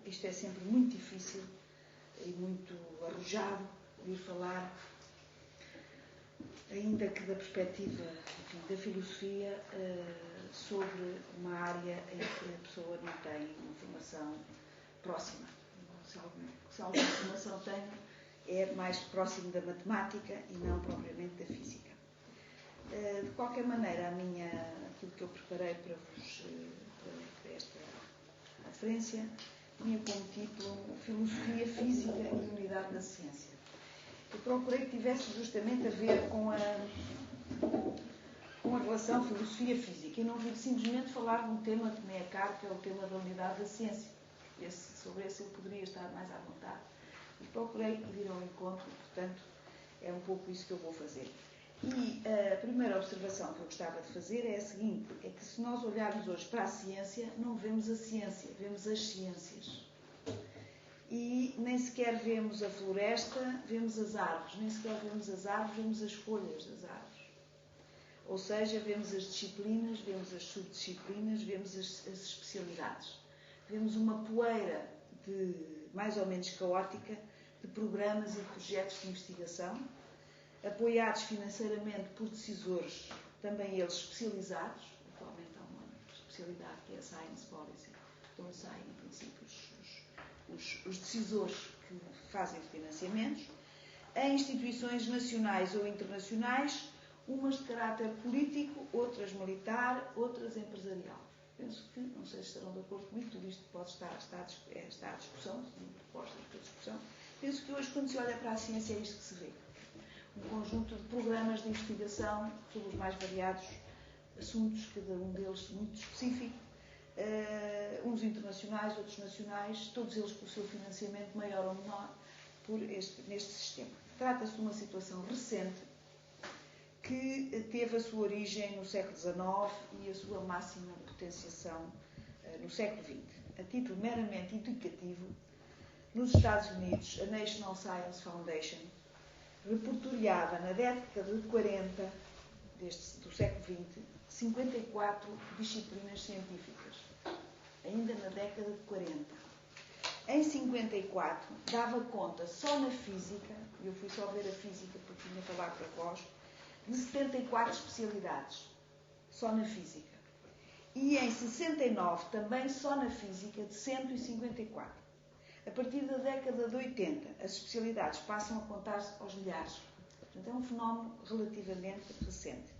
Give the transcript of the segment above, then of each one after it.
Isto é sempre muito difícil e muito arrojado vir falar, ainda que da perspectiva, enfim, da filosofia, sobre uma área em que a pessoa não tem informação próxima. Se alguma informação tem, é mais próximo da matemática e não propriamente da física. De qualquer maneira, aquilo que eu preparei para esta conferência tinha como título Filosofia Física e Unidade da Ciência. Eu procurei que tivesse justamente a ver com a relação filosofia-física e não vir simplesmente falar de um tema que me é caro, que é o tema da unidade da ciência. Sobre esse eu poderia estar mais à vontade. E procurei ir ao encontro, portanto, é um pouco isso que eu vou fazer. E a primeira observação que eu gostava de fazer é a seguinte, é que se nós olharmos hoje para a ciência, não vemos a ciência, vemos as ciências. E nem sequer vemos a floresta, vemos as árvores. Nem sequer vemos as árvores, vemos as folhas das árvores. Ou seja, vemos as disciplinas, vemos as subdisciplinas, vemos as especialidades. Vemos uma poeira mais ou menos caótica de programas e projetos de investigação, apoiados financeiramente por decisores, também eles especializados. Atualmente há uma especialidade que é a Science Policy, onde saem, em princípio, os decisores que fazem financiamentos, em instituições nacionais ou internacionais, umas de caráter político, outras militar, outras empresarial. Penso que, não sei se estarão de acordo comigo, tudo isto pode estar à discussão, uma proposta para discussão. Penso que hoje, quando se olha para a ciência, é isto que se vê. Um conjunto de programas de investigação sobre os mais variados assuntos, cada um deles muito específico, uns internacionais, outros nacionais, todos eles com o seu financiamento maior ou menor neste sistema. Trata-se de uma situação recente que teve a sua origem no século XIX e a sua máxima potenciação no século XX. A título meramente indicativo, nos Estados Unidos, a National Science Foundation repertoriava na década de 40 do século XX 54 disciplinas científicas, ainda na década de 40. Em 54 dava conta só na física, e eu fui só ver a física porque tinha falado para vós, de 74 especialidades, só na física. E em 69 também só na física de 154. A partir da década de 80, as especialidades passam a contar-se aos milhares. Portanto, é um fenómeno relativamente recente.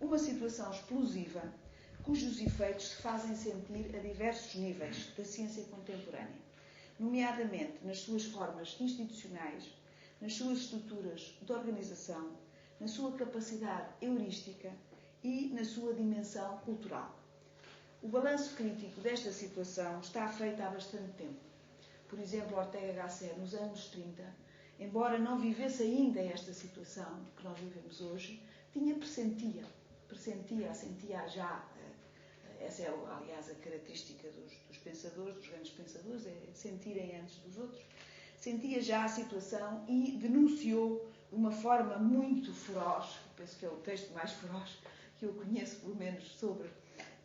Uma situação explosiva, cujos efeitos se fazem sentir a diversos níveis da ciência contemporânea, nomeadamente nas suas formas institucionais, nas suas estruturas de organização, na sua capacidade heurística e na sua dimensão cultural. O balanço crítico desta situação está feito há bastante tempo. Por exemplo, Ortega Gasset, nos anos 30, embora não vivesse ainda esta situação que nós vivemos hoje, sentia já, essa é, aliás, a característica dos pensadores, dos grandes pensadores, é sentirem antes dos outros, sentia já a situação e denunciou de uma forma muito feroz, penso que é o texto mais feroz que eu conheço, pelo menos, sobre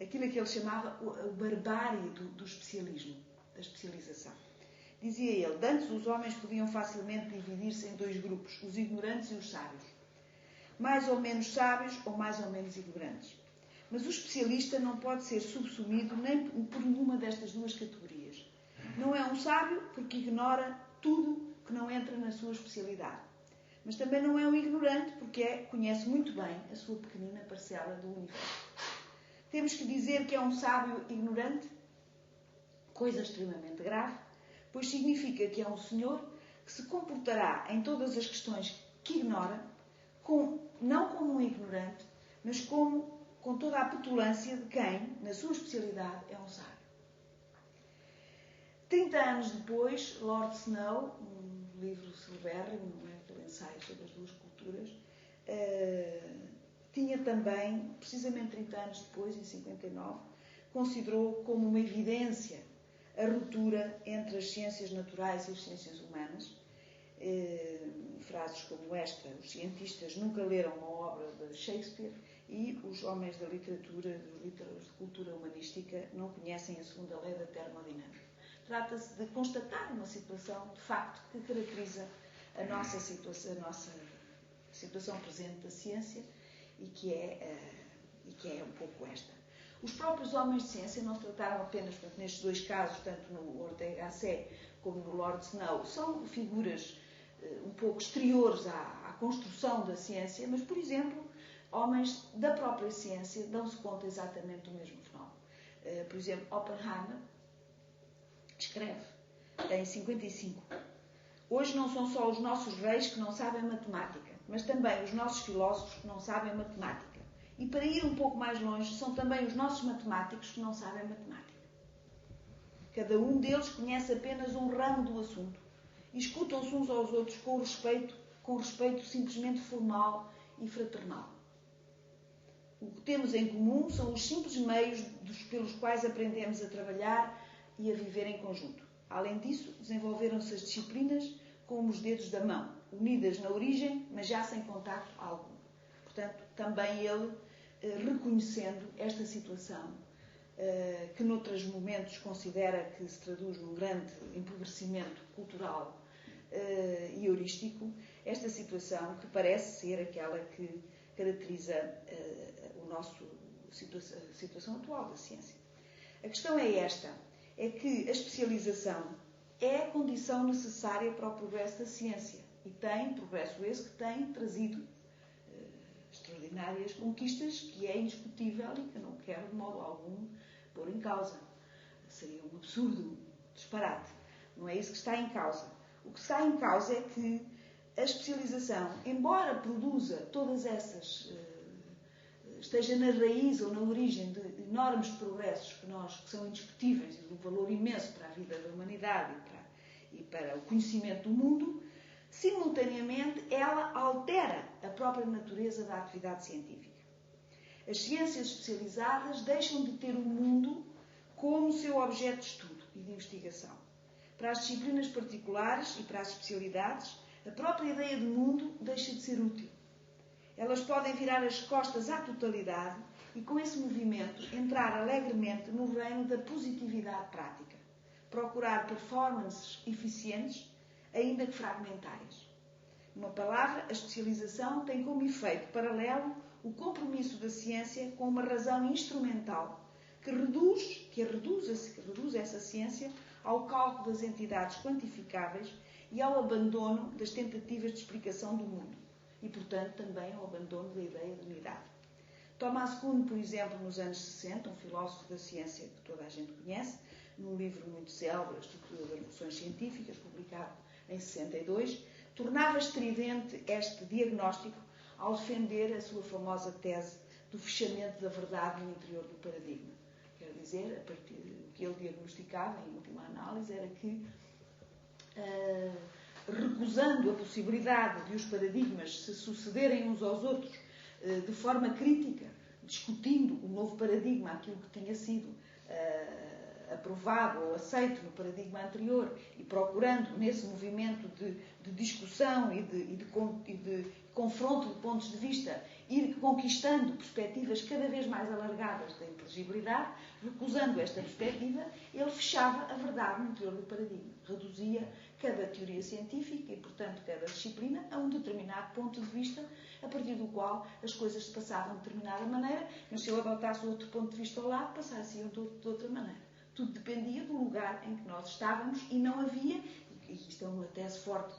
aquilo que ele chamava o barbárie do especialismo, da especialização. Dizia ele, de antes os homens podiam facilmente dividir-se em dois grupos, os ignorantes e os sábios. Mais ou menos sábios ou mais ou menos ignorantes. Mas o especialista não pode ser subsumido nem por nenhuma destas duas categorias. Não é um sábio porque ignora tudo que não entra na sua especialidade. Mas também não é um ignorante porque conhece muito bem a sua pequenina parcela do universo. Temos que dizer que é um sábio ignorante, coisa extremamente grave, pois significa que é um senhor que se comportará em todas as questões que ignora, não como um ignorante, mas com toda a petulância de quem, na sua especialidade, é um sábio. 30 anos depois, Lord Snow, um livro celebérrimo, não é, aquele ensaio sobre as duas culturas, tinha também, precisamente 30 anos depois, em 59, considerou como uma evidência a ruptura entre as ciências naturais e as ciências humanas. Frases como esta, os cientistas nunca leram uma obra de Shakespeare e os homens da literatura, dos literatores de cultura humanística, não conhecem a segunda lei da termodinâmica. trata-se de constatar uma situação, de facto, que caracteriza a nossa situação presente da ciência e que é um pouco esta. Os próprios homens de ciência não se trataram apenas, portanto, nestes dois casos, tanto no Ortega Gasset como no Lord Snow, são figuras um pouco exteriores à construção da ciência, mas, por exemplo, homens da própria ciência dão-se conta exatamente do mesmo fenómeno. Por exemplo, Oppenheimer escreve em 55: hoje não são só os nossos reis que não sabem matemática, mas também os nossos filósofos que não sabem matemática. E para ir um pouco mais longe, são também os nossos matemáticos que não sabem matemática. Cada um deles conhece apenas um ramo do assunto e escutam-se uns aos outros com respeito simplesmente formal e fraternal. O que temos em comum são os simples meios pelos quais aprendemos a trabalhar e a viver em conjunto. Além disso, desenvolveram-se as disciplinas como os dedos da mão, unidas na origem, mas já sem contacto algum. Portanto, também ele, reconhecendo esta situação, que noutros momentos considera que se traduz num grande empobrecimento cultural e heurístico, esta situação que parece ser aquela que caracteriza a situação atual da ciência. A questão é esta, é que a especialização é a condição necessária para o progresso da ciência e progresso esse que tem trazido extraordinárias conquistas, que é indiscutível e que eu não quero de modo algum pôr em causa. Seria um absurdo, disparate. Não é isso que está em causa. O que está em causa é que a especialização, embora produza todas essas, esteja na raiz ou na origem de enormes progressos que são indiscutíveis e de um valor imenso para a vida da humanidade e para o conhecimento do mundo, simultaneamente ela altera a própria natureza da atividade científica. As ciências especializadas deixam de ter o mundo como seu objeto de estudo e de investigação. Para as disciplinas particulares e para as especialidades, a própria ideia de mundo deixa de ser útil. Elas podem virar as costas à totalidade e, com esse movimento, entrar alegremente no reino da positividade prática, procurar performances eficientes, ainda que fragmentárias. Numa palavra, a especialização tem como efeito paralelo o compromisso da ciência com uma razão instrumental que reduz essa ciência ao cálculo das entidades quantificáveis e ao abandono das tentativas de explicação do mundo e, portanto, também ao abandono da ideia de unidade. Thomas Kuhn, por exemplo, nos anos 60, um filósofo da ciência que toda a gente conhece, num livro muito célebre, A Estrutura das Revoluções Científicas, publicado em 62, tornava estridente este diagnóstico ao defender a sua famosa tese do fechamento da verdade no interior do paradigma. Quer dizer, a partir do que ele diagnosticava, em última análise, era que, recusando a possibilidade de os paradigmas se sucederem uns aos outros de forma crítica, discutindo o novo paradigma, aquilo que tinha sido aprovado ou aceito no paradigma anterior e procurando nesse movimento de discussão e de confronto de pontos de vista ir conquistando perspectivas cada vez mais alargadas da inteligibilidade, recusando esta perspectiva, ele fechava a verdade no interior do paradigma, reduzia cada teoria científica e, portanto, cada disciplina a um determinado ponto de vista a partir do qual as coisas se passavam de determinada maneira, mas se eu adotasse outro ponto de vista ao lado, passassem de outra maneira. Tudo dependia do lugar em que nós estávamos e não havia, e isto é uma tese forte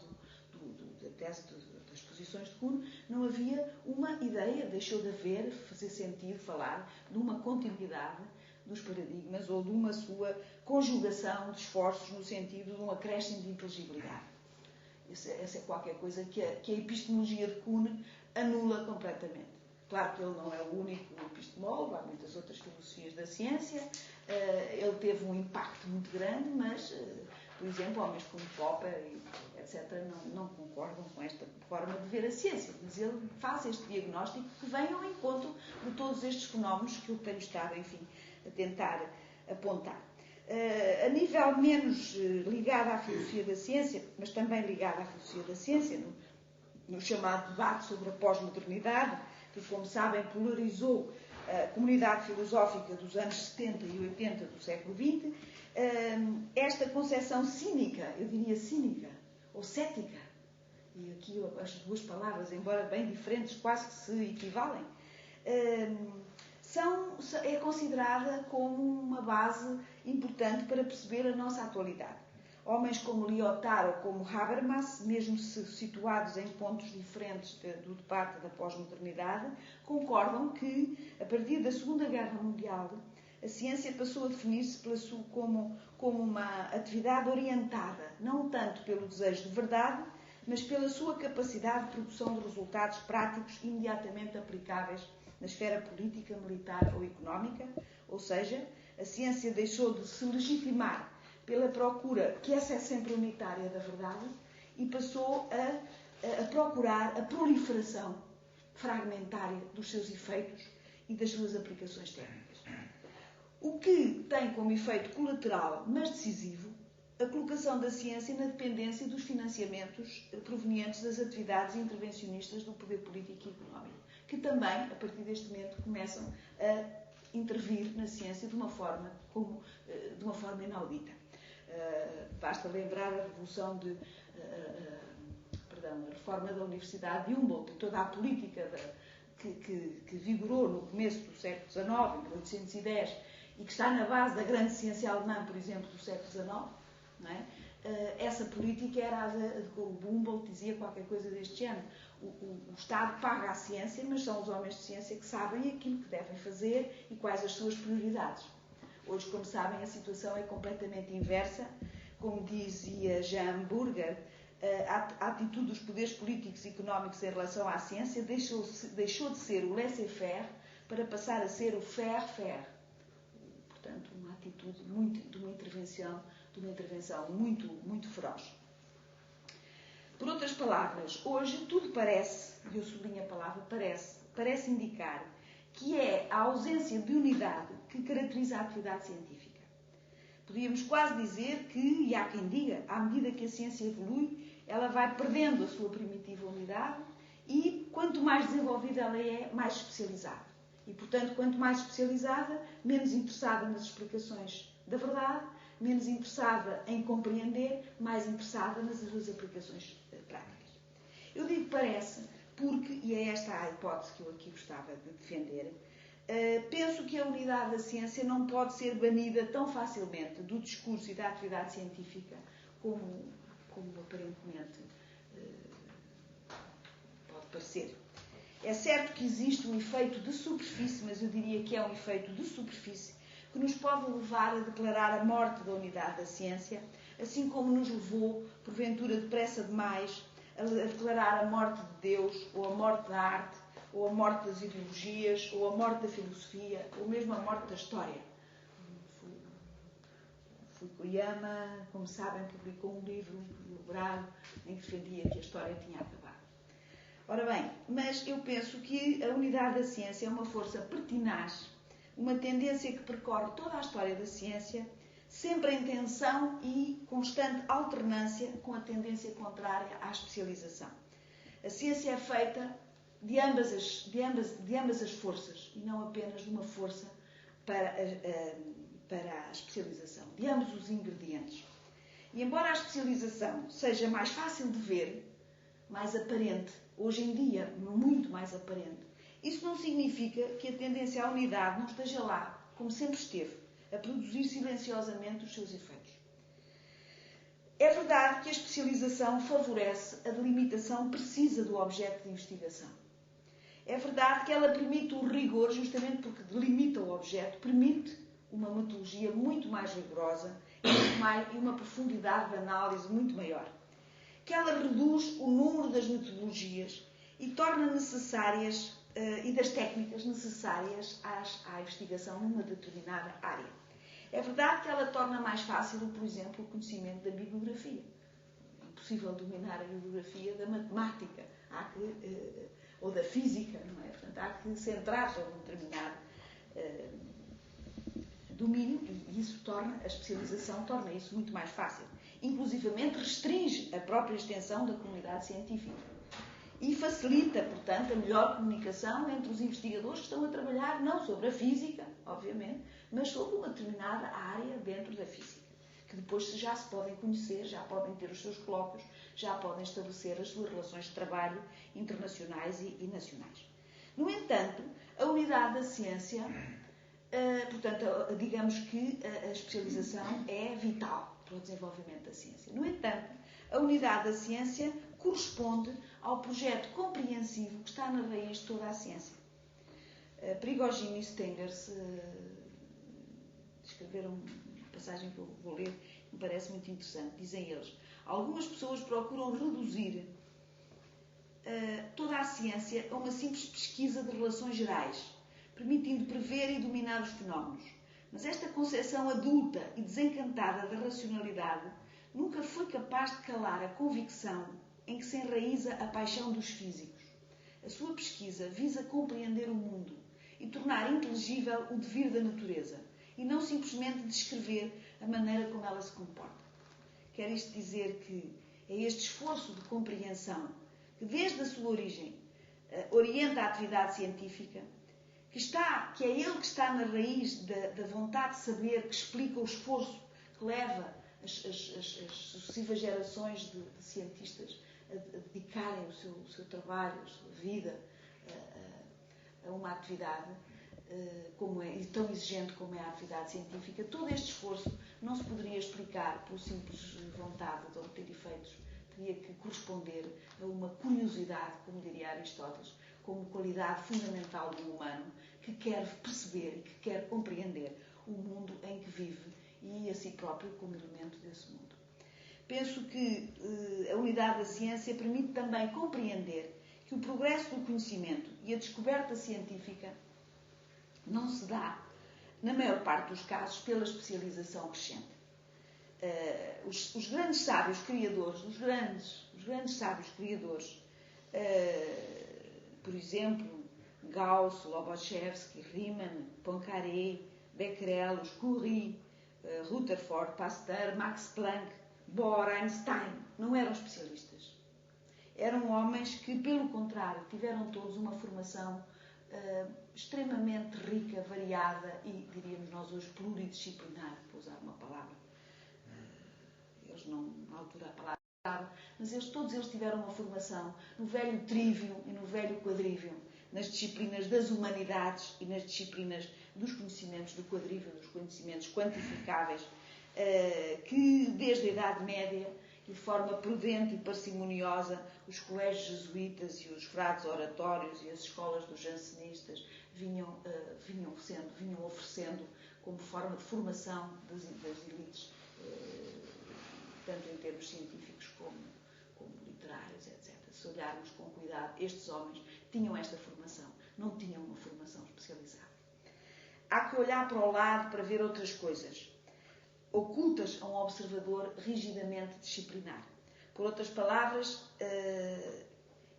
da tese das posições de Kuhn, não havia uma ideia, deixou de haver, fazer sentido falar de uma continuidade dos paradigmas ou de uma sua conjugação de esforços no sentido de um acréscimo de inteligibilidade. Essa é qualquer coisa que a epistemologia de Kuhn anula completamente. Claro que ele não é o único epistemólogo, há muitas outras filosofias da ciência, ele teve um impacto muito grande, mas, por exemplo, homens como Popper, etc., não concordam com esta forma de ver a ciência, mas ele faz este diagnóstico que vem ao encontro de todos estes fenómenos que eu tenho estado, enfim, a tentar apontar. A nível menos ligado à filosofia da ciência, mas também ligado à filosofia da ciência, no chamado debate sobre a pós-modernidade, que, como sabem, polarizou comunidade filosófica dos anos 70 e 80 do século XX, esta concepção cínica, eu diria cínica, ou cética, e aqui as duas palavras, embora bem diferentes, quase que se equivalem, é considerada como uma base importante para perceber a nossa atualidade. Homens como Lyotard ou como Habermas, mesmo situados em pontos diferentes do debate da pós-modernidade, concordam que, a partir da Segunda Guerra Mundial, a ciência passou a definir-se como uma atividade orientada, não tanto pelo desejo de verdade, mas pela sua capacidade de produção de resultados práticos imediatamente aplicáveis na esfera política, militar ou económica, ou seja, a ciência deixou de se legitimar pela procura, que essa é sempre unitária da verdade, e passou a procurar a proliferação fragmentária dos seus efeitos e das suas aplicações técnicas. O que tem como efeito colateral, mas decisivo, a colocação da ciência na dependência dos financiamentos provenientes das atividades intervencionistas do poder político e económico, que também, a partir deste momento, começam a intervir na ciência de uma forma inaudita. Basta lembrar a revolução a reforma da Universidade de Humboldt, toda a política que vigorou no começo do século XIX, em 1810, e que está na base da grande ciência alemã, por exemplo, do século XIX, não é? Essa política era o Humboldt dizia qualquer coisa deste género. O Estado paga a ciência, mas são os homens de ciência que sabem aquilo que devem fazer e quais as suas prioridades. Hoje, como sabem, a situação é completamente inversa. Como dizia Jean Burger, a atitude dos poderes políticos e económicos em relação à ciência deixou de ser o laissez-faire para passar a ser o faire-faire. Portanto, uma atitude de uma intervenção muito, muito feroz. Por outras palavras, hoje tudo parece, e eu sublinho a palavra parece indicar que é a ausência de unidade que caracteriza a atividade científica. Podíamos quase dizer que, e há quem diga, à medida que a ciência evolui, ela vai perdendo a sua primitiva unidade e, quanto mais desenvolvida ela é, mais especializada. E, portanto, quanto mais especializada, menos interessada nas explicações da verdade, menos interessada em compreender, mais interessada nas suas aplicações práticas. Eu digo parece porque, e é esta a hipótese que eu aqui gostava de defender, penso que a unidade da ciência não pode ser banida tão facilmente do discurso e da atividade científica como aparentemente pode parecer. É certo que existe um efeito de superfície, mas eu diria que é um efeito de superfície que nos pode levar a declarar a morte da unidade da ciência, assim como nos levou, porventura depressa demais, a declarar a morte de Deus, ou a morte da arte, ou a morte das ideologias, ou a morte da filosofia, ou mesmo a morte da história. Fukuyama, como sabem, publicou um livro elaborado em que defendia que a história tinha acabado. Ora bem, mas eu penso que a unidade da ciência é uma força pertinaz, uma tendência que percorre toda a história da ciência, sempre em tensão e constante alternância com a tendência contrária à especialização. A ciência é feita de ambas as forças, e não apenas de uma força para a especialização, de ambos os ingredientes. E embora a especialização seja mais fácil de ver, mais aparente, hoje em dia muito mais aparente, isso não significa que a tendência à unidade não esteja lá, como sempre esteve, a produzir silenciosamente os seus efeitos. É verdade que a especialização favorece a delimitação precisa do objeto de investigação. É verdade que ela permite o rigor, justamente porque delimita o objeto, permite uma metodologia muito mais rigorosa e uma profundidade de análise muito maior. Que ela reduz o número das metodologias e torna necessárias e das técnicas necessárias à investigação numa determinada área. É verdade que ela torna mais fácil, por exemplo, o conhecimento da bibliografia. É impossível dominar a bibliografia da matemática ou da física, não é? Portanto, há que centrar sobre um determinado domínio e isso a especialização torna isso muito mais fácil. Inclusivamente restringe a própria extensão da comunidade científica. e facilita, portanto, a melhor comunicação entre os investigadores que estão a trabalhar não sobre a física, obviamente, mas sobre uma determinada área dentro da física, que depois já se podem conhecer, já podem ter os seus colóquios, já podem estabelecer as suas relações de trabalho internacionais e nacionais. No entanto, a unidade da ciência, portanto, digamos que a especialização é vital para o desenvolvimento da ciência. No entanto, a unidade da ciência corresponde ao projeto compreensivo que está na raiz de toda a ciência. Prigogine e Stengers escreveram uma passagem que eu vou ler, que me parece muito interessante. Dizem eles: algumas pessoas procuram reduzir toda a ciência a uma simples pesquisa de relações gerais, permitindo prever e dominar os fenómenos. Mas esta concepção adulta e desencantada da racionalidade nunca foi capaz de calar a convicção em que se enraiza a paixão dos físicos. A sua pesquisa visa compreender o mundo e tornar inteligível o devir da natureza, e não simplesmente descrever a maneira como ela se comporta. Quer isto dizer que é este esforço de compreensão que, desde a sua origem, orienta a atividade científica, que é ele que está na raiz da vontade de saber, que explica o esforço que leva as sucessivas gerações de cientistas a dedicarem o seu trabalho, a sua vida a uma atividade e tão exigente como é a atividade científica. Todo este esforço não se poderia explicar por simples vontade de obter efeitos. Teria que corresponder a uma curiosidade, como diria Aristóteles, como qualidade fundamental do humano, que quer perceber e que quer compreender o mundo em que vive e a si próprio como elemento desse mundo. Penso que a unidade da ciência permite também compreender que o progresso do conhecimento e a descoberta científica não se dá, na maior parte dos casos, pela especialização crescente. Os grandes sábios criadores, os grandes sábios criadores, por exemplo, Gauss, Lobachevsky, Riemann, Poincaré, Becquerel, Curie, Rutherford, Pasteur, Max Planck, Bohr, Einstein, não eram especialistas. Eram homens que, pelo contrário, tiveram todos uma formação extremamente rica, variada e, diríamos nós hoje, pluridisciplinar, para usar uma palavra. Eles não, na altura, a palavra, mas todos eles tiveram uma formação no velho trívio e no velho quadrívio, nas disciplinas das humanidades e nas disciplinas dos conhecimentos do quadrívio, dos conhecimentos quantificáveis, que desde a Idade Média, e de forma prudente e parcimoniosa, os colégios jesuítas e os frades oratórios e as escolas dos jansenistas vinham oferecendo como forma de formação das elites, tanto em termos científicos como literários, etc. Se olharmos com cuidado, estes homens tinham esta formação, não tinham uma formação especializada. Há que olhar para o lado para ver outras coisas, ocultas a um observador rigidamente disciplinar. Por outras palavras,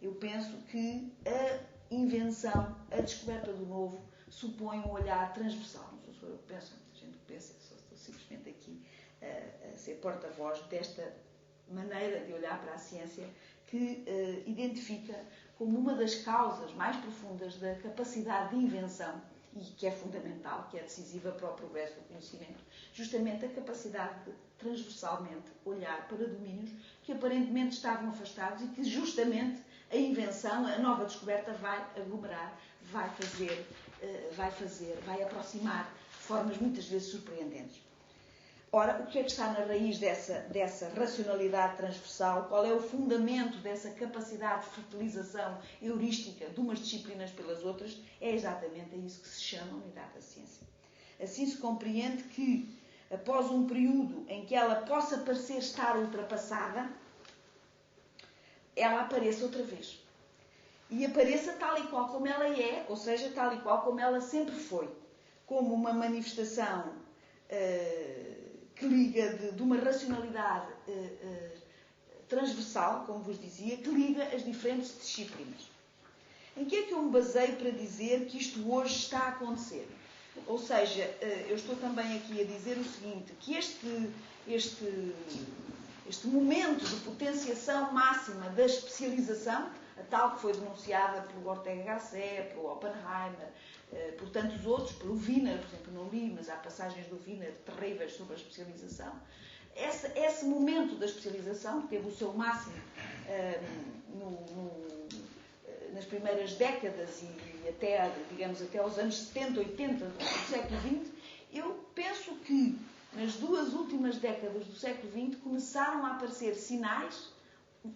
eu penso que a invenção, a descoberta do novo, supõe um olhar transversal. Não sou eu que penso, muita gente que pensa, só estou simplesmente aqui a ser porta-voz desta maneira de olhar para a ciência que identifica como uma das causas mais profundas da capacidade de invenção e que é fundamental, que é decisiva para o progresso do conhecimento, justamente a capacidade de transversalmente olhar para domínios que aparentemente estavam afastados e que justamente a invenção, a nova descoberta vai aglomerar, vai aproximar de formas muitas vezes surpreendentes. Ora, o que é que está na raiz dessa racionalidade transversal? Qual é o fundamento dessa capacidade de fertilização heurística de umas disciplinas pelas outras? É exatamente isso que se chama unidade da ciência. Assim se compreende que, após um período em que ela possa parecer estar ultrapassada, ela apareça outra vez. E apareça tal e qual como ela é, ou seja, tal e qual como ela sempre foi. Como uma manifestação que liga de uma racionalidade transversal, como vos dizia, que liga as diferentes disciplinas. Em que é que eu me baseio para dizer que isto hoje está a acontecer? Ou seja, eu estou também aqui a dizer o seguinte, que este momento de potenciação máxima da especialização, a tal que foi denunciada pelo Ortega Gasset, pelo Oppenheimer, por tantos outros, pelo Wiener, por exemplo, não li, mas há passagens do Wiener terríveis sobre a especialização. Esse momento da especialização, que teve o seu máximo nas primeiras décadas e até, digamos, até aos anos 70, 80 do século XX, eu penso que nas 2 últimas décadas do século XX começaram a aparecer sinais,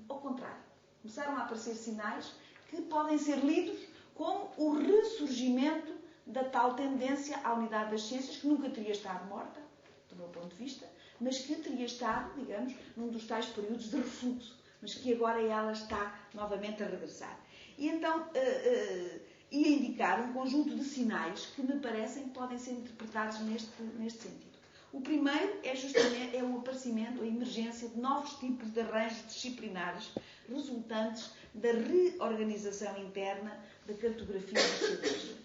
ao contrário, começaram a aparecer sinais que podem ser lidos como o ressurgimento da tal tendência à unidade das ciências, que nunca teria estado morta, do meu ponto de vista, mas que teria estado, digamos, num dos tais períodos de refluxo, mas que agora ela está novamente a regressar. E então ia indicar um conjunto de sinais que me parecem que podem ser interpretados neste sentido. O primeiro é justamente o aparecimento, a emergência de novos tipos de arranjos disciplinares resultantes da reorganização interna da cartografia dos saberes.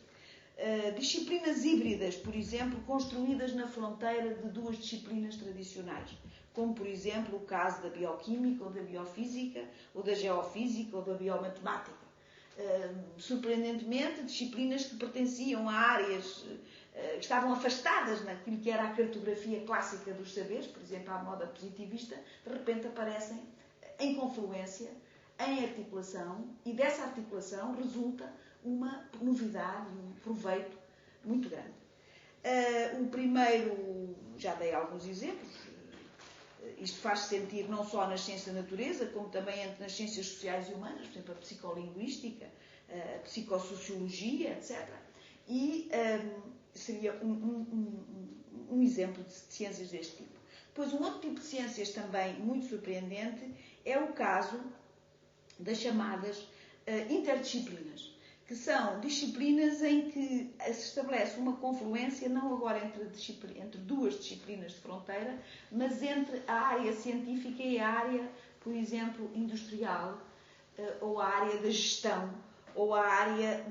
Disciplinas híbridas, por exemplo, construídas na fronteira de 2 disciplinas tradicionais, como, por exemplo, o caso da bioquímica ou da biofísica, ou da geofísica ou da biomatemática. Surpreendentemente, disciplinas que pertenciam a áreas que estavam afastadas naquilo que era a cartografia clássica dos saberes, por exemplo, a moda positivista, de repente aparecem em confluência, em articulação, e dessa articulação resulta uma novidade e um proveito muito grande. O primeiro, já dei alguns exemplos, isto faz-se sentir não só nas ciências da natureza, como também nas ciências sociais e humanas, por exemplo, a psicolinguística, a psicossociologia, etc. E seria um exemplo de ciências deste tipo. Depois, um outro tipo de ciências também muito surpreendente é o caso das chamadas interdisciplinas, que são disciplinas em que se estabelece uma confluência não agora entre 2 disciplinas de fronteira, mas entre a área científica e a área, por exemplo, industrial, ou a área da gestão, ou a área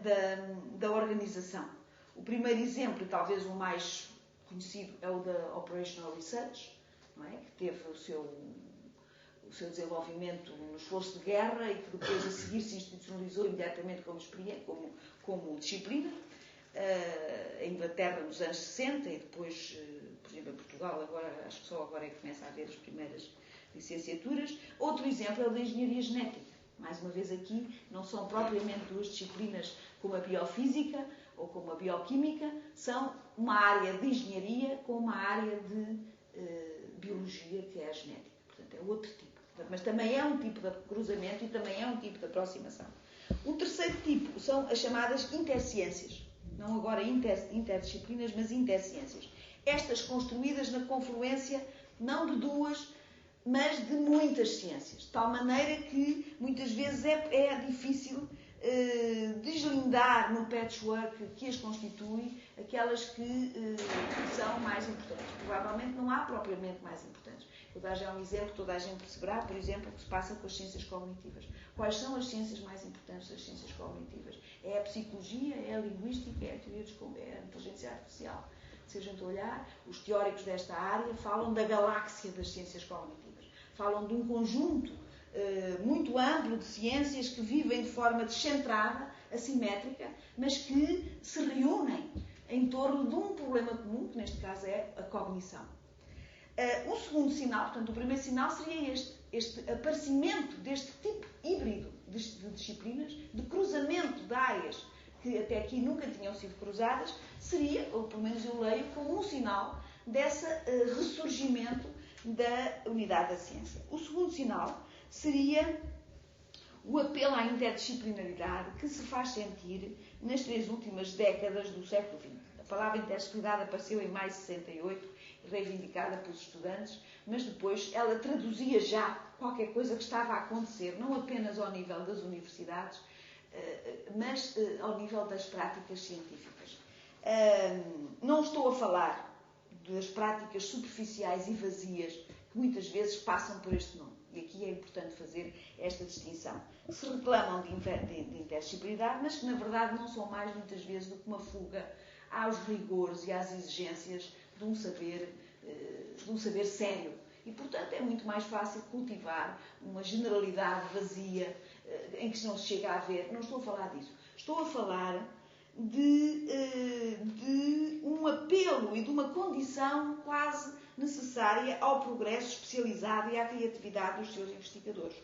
da organização. O primeiro exemplo, talvez o mais conhecido, é o da Operational Research, não é? Que teve o seu desenvolvimento no esforço de guerra e que depois a seguir se institucionalizou imediatamente como disciplina. A Inglaterra nos anos 60 e depois, por exemplo, em Portugal, agora, acho que só agora é que começa a haver as primeiras licenciaturas. Outro exemplo é o da engenharia genética. Mais uma vez aqui, não são propriamente 2 disciplinas como a biofísica ou como a bioquímica, são uma área de engenharia com uma área de biologia, que é a genética. Portanto, é outro tipo. Mas também é um tipo de cruzamento e também é um tipo de aproximação. O terceiro tipo são as chamadas interciências. Não agora interdisciplinas, mas interciências. Estas construídas na confluência não de 2, mas de muitas ciências. De tal maneira que muitas vezes é difícil deslindar no patchwork que as constitui aquelas que são mais importantes. Provavelmente não há propriamente mais importantes. Vou dar já um exemplo que toda a gente perceberá, por exemplo, o que se passa com as ciências cognitivas. Quais são as ciências mais importantes das ciências cognitivas? É a psicologia, é a linguística, é a teoria é a inteligência artificial. Se a gente olhar, os teóricos desta área falam da galáxia das ciências cognitivas. Falam de um conjunto muito amplo de ciências que vivem de forma descentrada, assimétrica, mas que se reúnem em torno de um problema comum, que neste caso é a cognição. O segundo sinal, portanto, o primeiro sinal seria este aparecimento deste tipo híbrido de disciplinas, de cruzamento de áreas que até aqui nunca tinham sido cruzadas, seria, ou pelo menos eu leio, como um sinal desse ressurgimento da unidade da ciência. O segundo sinal seria o apelo à interdisciplinaridade que se faz sentir nas 3 últimas décadas do século XX. A palavra interdisciplinaridade apareceu em maio de 68, reivindicada pelos estudantes, mas depois ela traduzia já qualquer coisa que estava a acontecer, não apenas ao nível das universidades, mas ao nível das práticas científicas. Não estou a falar das práticas superficiais e vazias que muitas vezes passam por este nome. E aqui é importante fazer esta distinção. Se reclamam de interdisciplinaridade, mas que na verdade não são mais muitas vezes do que uma fuga aos rigores e às exigências de um saber sério E, portanto, é muito mais fácil cultivar uma generalidade vazia em que não se chega a ver. Não estou a falar disso. Estou a falar de um apelo e de uma condição quase necessária ao progresso especializado e à criatividade dos seus investigadores.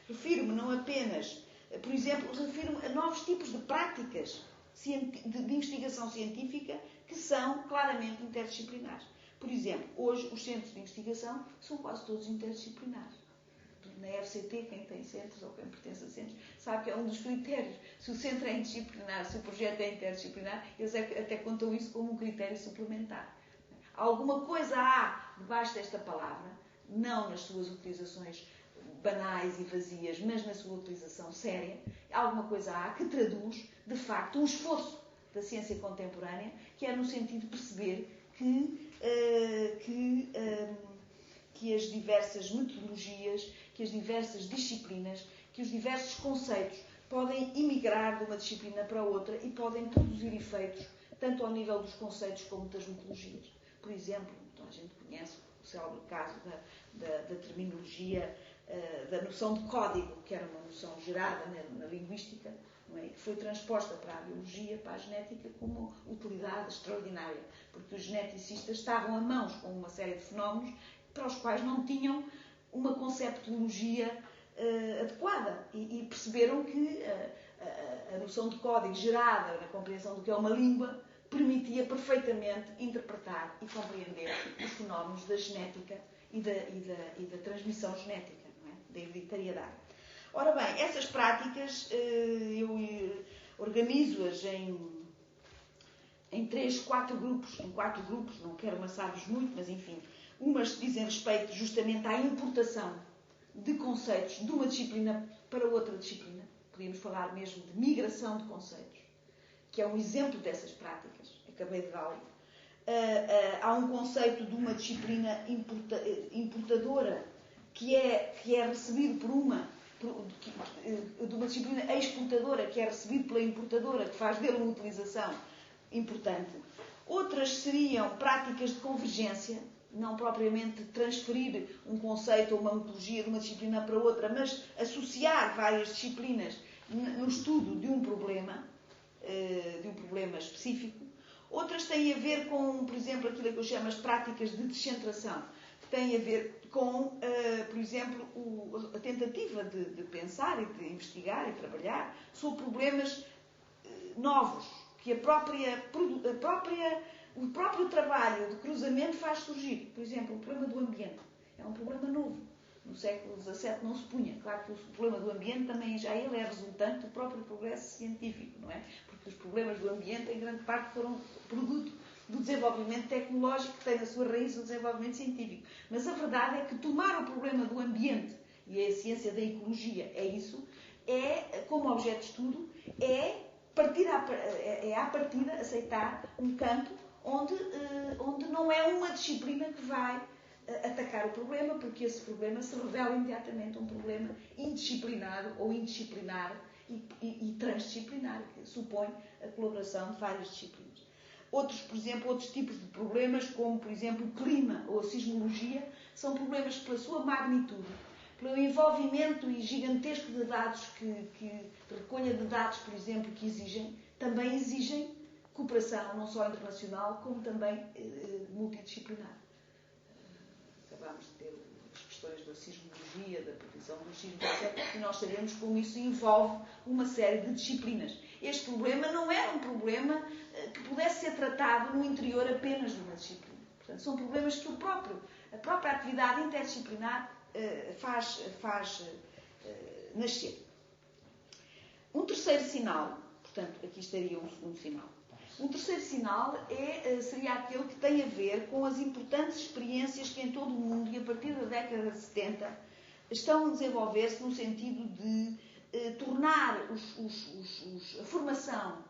Refiro-me não apenas, por exemplo, refiro-me a novos tipos de práticas de investigação científica que são claramente interdisciplinares. Por exemplo, hoje os centros de investigação são quase todos interdisciplinares. Na FCT, quem tem centros ou quem pertence a centros, sabe que é um dos critérios. Se o centro é interdisciplinar, se o projeto é interdisciplinar, eles até contam isso como um critério suplementar. Alguma coisa há debaixo desta palavra, não nas suas utilizações banais e vazias, mas na sua utilização séria, alguma coisa há que traduz, de facto, um esforço da ciência contemporânea, que é no sentido de perceber que as diversas metodologias, que as diversas disciplinas, que os diversos conceitos podem emigrar de uma disciplina para outra e podem produzir efeitos tanto ao nível dos conceitos como das metodologias. Por exemplo, então a gente conhece o célebre caso da terminologia, da noção de código, que era uma noção gerada na linguística, não é? Que foi transposta para a biologia, para a genética, com uma utilidade extraordinária, porque os geneticistas estavam a mãos com uma série de fenómenos para os quais não tinham uma conceptologia adequada e perceberam que a noção de código gerada na compreensão do que é uma língua permitia perfeitamente interpretar e compreender os fenómenos da genética e da transmissão genética, não é? Da hereditariedade. Ora bem, essas práticas eu organizo-as em 4 grupos, não quero amassar-vos muito, mas enfim, umas dizem respeito justamente à importação de conceitos de uma disciplina para outra disciplina. Podíamos falar mesmo de migração de conceitos, que é um exemplo dessas práticas. Acabei de dar. Há um conceito de uma disciplina importadora que é recebido de uma disciplina exportadora que é recebido pela importadora, que faz dele uma utilização importante. Outras seriam práticas de convergência, não propriamente transferir um conceito ou uma metodologia de uma disciplina para outra, mas associar várias disciplinas no estudo de um problema específico. Outras têm a ver com, por exemplo, aquilo que eu chamo as práticas de descentração, que têm a ver com, por exemplo, a tentativa de pensar e de investigar e trabalhar sobre problemas novos, que o próprio trabalho de cruzamento faz surgir. Por exemplo, o problema do ambiente. É um problema novo. No século XVII não se punha. Claro que o problema do ambiente também já ele é resultante do próprio progresso científico, não é? Porque os problemas do ambiente, em grande parte, foram produto do desenvolvimento tecnológico que tem na sua raiz o desenvolvimento científico. Mas a verdade é que tomar o problema do ambiente, e a ciência da ecologia é isso, como objeto de estudo, é à partida aceitar um campo onde não é uma disciplina que vai atacar o problema, porque esse problema se revela imediatamente um problema indisciplinado ou indisciplinar e transdisciplinar, que supõe a colaboração de várias disciplinas. Por exemplo, outros tipos de problemas, como, por exemplo, o clima ou a sismologia, são problemas que, pela sua magnitude, pelo envolvimento gigantesco de dados recolha de dados, por exemplo, que também exigem cooperação, não só internacional, como também multidisciplinar. Acabámos de ter as questões da sismologia, da previsão dos sismos, etc. E nós sabemos como isso envolve uma série de disciplinas. Este problema não era um problema que pudesse ser tratado no interior apenas de uma disciplina. Portanto, são problemas que a própria atividade interdisciplinar faz nascer. Um terceiro sinal, portanto, aqui estaria um segundo sinal. Um terceiro sinal seria aquele que tem a ver com as importantes experiências que em todo o mundo, e a partir da década de 70, estão a desenvolver-se no sentido de tornar a formação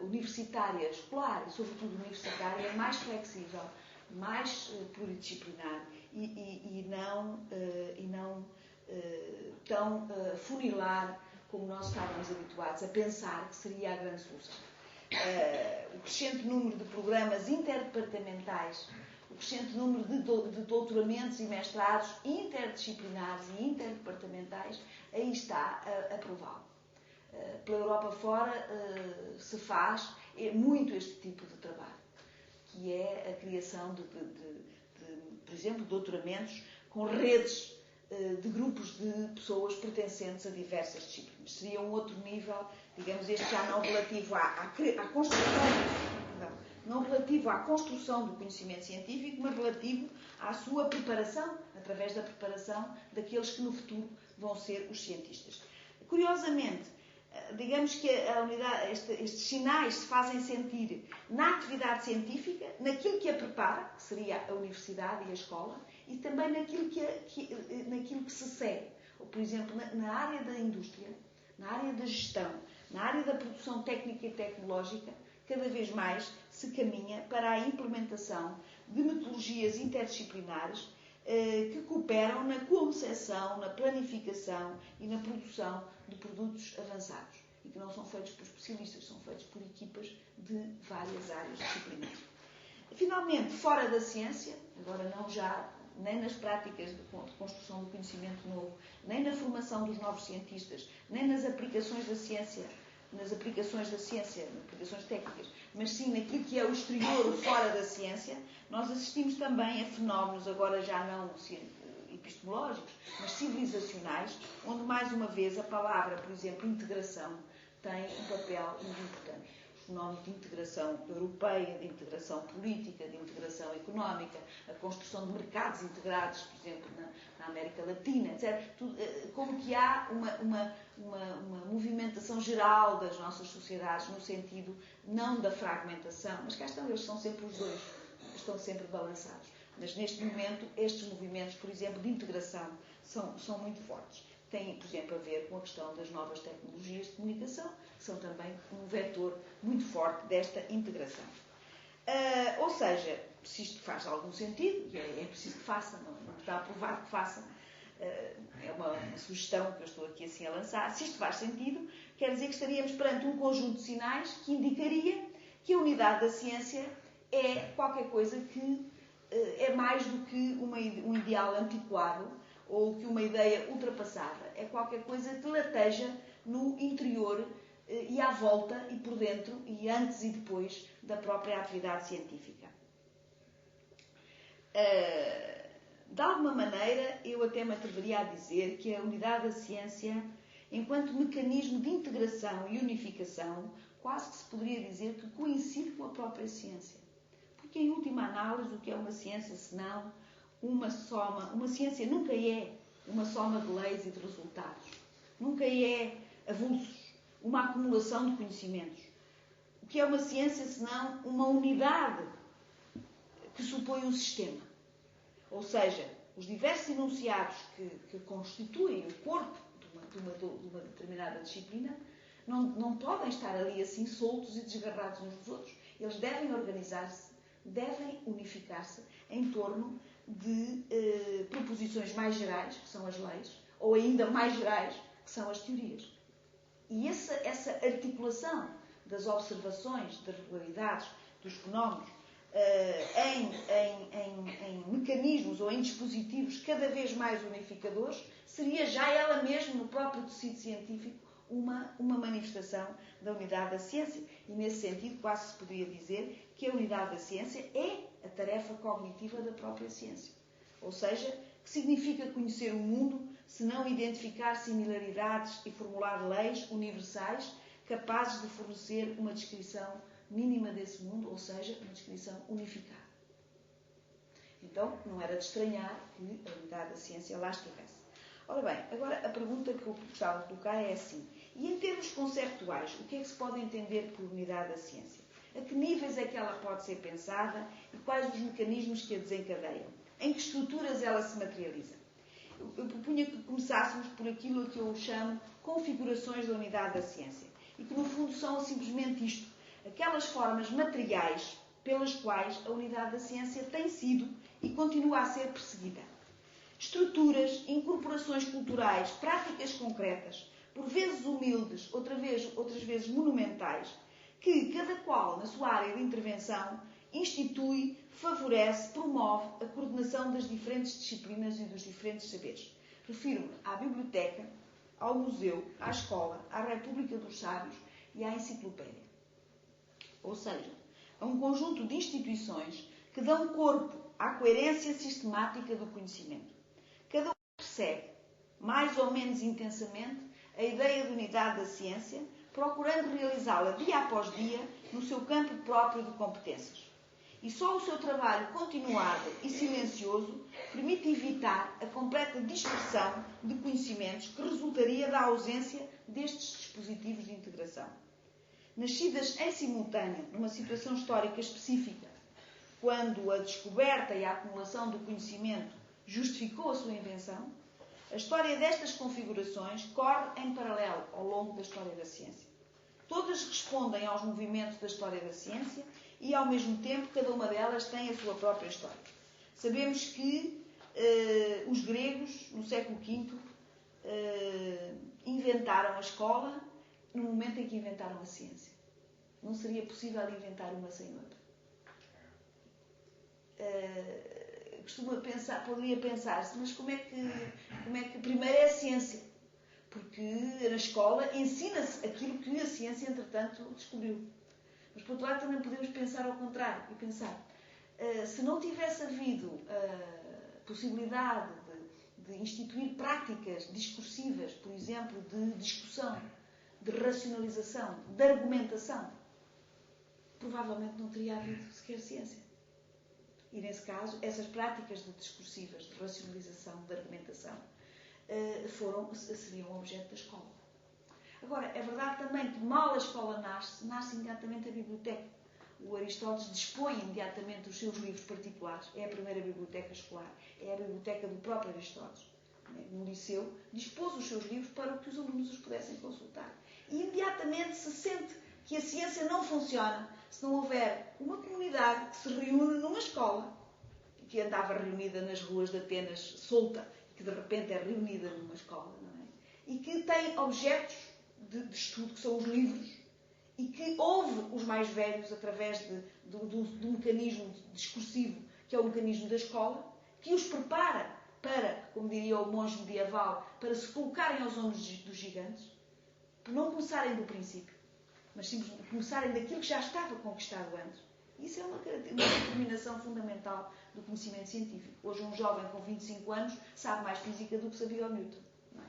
universitária, escolar e, sobretudo, universitária, mais flexível, mais pluridisciplinar e não tão funilar como nós estávamos habituados a pensar que seria a grande solução. O crescente número de programas interdepartamentais, o crescente número de doutoramentos e mestrados interdisciplinares e interdepartamentais, aí está a prová-lo. Pela Europa fora se faz muito este tipo de trabalho, que é a criação por exemplo, de doutoramentos com redes de grupos de pessoas pertencentes a diversas disciplinas. Seria um outro nível, digamos, este já não relativo à construção do conhecimento científico, mas relativo à sua preparação, através da preparação daqueles que no futuro vão ser os cientistas. Curiosamente, digamos que estes sinais se fazem sentir na atividade científica, naquilo que a prepara, que seria a universidade e a escola, e também naquilo que se segue. Ou, por exemplo, na área da indústria, na área da gestão, na área da produção técnica e tecnológica, cada vez mais se caminha para a implementação de metodologias interdisciplinares que cooperam na concepção, na planificação e na produção de produtos avançados e que não são feitos por especialistas, são feitos por equipas de várias áreas disciplinares. Finalmente, fora da ciência, agora não já nem nas práticas de construção do conhecimento novo, nem na formação dos novos cientistas, nem nas aplicações da ciência, nas aplicações técnicas, mas sim naquilo que é o exterior, o fora da ciência, nós assistimos também a fenómenos, agora já não epistemológicos, mas civilizacionais, onde mais uma vez a palavra, por exemplo, integração, tem um papel muito importante. Os fenómenos de integração europeia, de integração política, de integração económica, a construção de mercados integrados, por exemplo, na América Latina, etc. Como que há uma movimentação geral das nossas sociedades no sentido não da fragmentação, mas cá estão, eles são sempre os dois, estão sempre balançados. Mas neste momento, estes movimentos, por exemplo, de integração, são muito fortes. Têm, por exemplo, a ver com a questão das novas tecnologias de comunicação, que são também um vetor muito forte desta integração. Ou seja, se isto faz algum sentido, e é preciso que faça, não está aprovado que faça, é uma sugestão que eu estou aqui assim a lançar, se isto faz sentido, quer dizer que estaríamos perante um conjunto de sinais que indicaria que a unidade da ciência é qualquer coisa que é mais do que um ideal antiquado ou que uma ideia ultrapassada. É qualquer coisa que lateja no interior e à volta e por dentro e antes e depois da própria atividade científica. De alguma maneira, eu até me atreveria a dizer que a unidade da ciência, enquanto mecanismo de integração e unificação, quase que se poderia dizer que coincide com a própria ciência. Porque, em última análise, o que é uma ciência senão uma soma? Uma ciência nunca é uma soma de leis e de resultados. Nunca é avulsos, uma acumulação de conhecimentos. O que é uma ciência senão uma unidade que supõe um sistema? Ou seja, os diversos enunciados que constituem o corpo de uma determinada disciplina não podem estar ali assim soltos e desgarrados uns dos outros. Eles devem organizar-se, devem unificar-se em torno de proposições mais gerais, que são as leis, ou ainda mais gerais, que são as teorias. E essa articulação das observações, das regularidades, dos fenómenos, em mecanismos ou em dispositivos cada vez mais unificadores, seria já ela mesma, no próprio tecido científico, uma manifestação da unidade da ciência. E, nesse sentido, quase se poderia dizer que a unidade da ciência é a tarefa cognitiva da própria ciência. Ou seja, que significa conhecer o mundo se não identificar similaridades e formular leis universais capazes de fornecer uma descrição mínima desse mundo, ou seja, uma descrição unificada. Então, não era de estranhar que a unidade da ciência lá estivesse. Ora bem, agora a pergunta que eu gostava de colocar é assim: e em termos conceptuais, o que é que se pode entender por unidade da ciência? A que níveis é que ela pode ser pensada e quais os mecanismos que a desencadeiam? Em que estruturas ela se materializa? Eu propunha que começássemos por aquilo que eu chamo configurações da unidade da ciência e que, no fundo, são simplesmente isto: aquelas formas materiais pelas quais a unidade da ciência tem sido e continua a ser perseguida. Estruturas, incorporações culturais, práticas concretas, por vezes humildes, outras vezes monumentais, que cada qual, na sua área de intervenção, institui favorece, promove a coordenação das diferentes disciplinas e dos diferentes saberes. Refiro-me à biblioteca, ao museu, à escola, à República dos Sábios e à enciclopédia. Ou seja, a um conjunto de instituições que dão corpo à coerência sistemática do conhecimento. Cada um persegue, mais ou menos intensamente, a ideia de unidade da ciência, procurando realizá-la dia após dia no seu campo próprio de competências. E só o seu trabalho continuado e silencioso permite evitar a completa dispersão de conhecimentos que resultaria da ausência destes dispositivos de integração. Nascidas em simultâneo, numa situação histórica específica, quando a descoberta e a acumulação do conhecimento justificou a sua invenção, a história destas configurações corre em paralelo ao longo da história da ciência. Todas respondem aos movimentos da história da ciência e, ao mesmo tempo, cada uma delas tem a sua própria história. Sabemos que os gregos, no século V, inventaram a escola no momento em que inventaram a ciência. Não seria possível inventar uma sem outra. Poderia pensar-se, mas como é que primeiro é a ciência? Porque na escola ensina-se aquilo que a ciência, entretanto, descobriu. Mas, por outro lado, também podemos pensar ao contrário e pensar, se não tivesse havido a possibilidade de instituir práticas discursivas, por exemplo, de discussão, de racionalização, de argumentação, provavelmente não teria havido sequer ciência. E, nesse caso, essas práticas discursivas, de racionalização, de argumentação, seriam objeto da escola. Agora, é verdade também que mal a escola nasce imediatamente a biblioteca. O Aristóteles dispõe imediatamente os seus livros particulares. É a primeira biblioteca escolar. É a biblioteca do próprio Aristóteles. No liceu, dispôs os seus livros para que os alunos os pudessem consultar. E imediatamente se sente que a ciência não funciona se não houver uma comunidade que se reúne numa escola, que andava reunida nas ruas de Atenas solta, que de repente é reunida numa escola, não é? E que tem objetos de estudo, que são os livros, e que ouve os mais velhos através do mecanismo discursivo, que é o mecanismo da escola, que os prepara para, como diria o monge medieval, para se colocarem aos ombros dos gigantes, por não começarem do princípio, mas simplesmente começarem daquilo que já estava conquistado antes. Isso é uma determinação fundamental do conhecimento científico. Hoje um jovem com 25 anos sabe mais física do que sabia o Newton. Não é?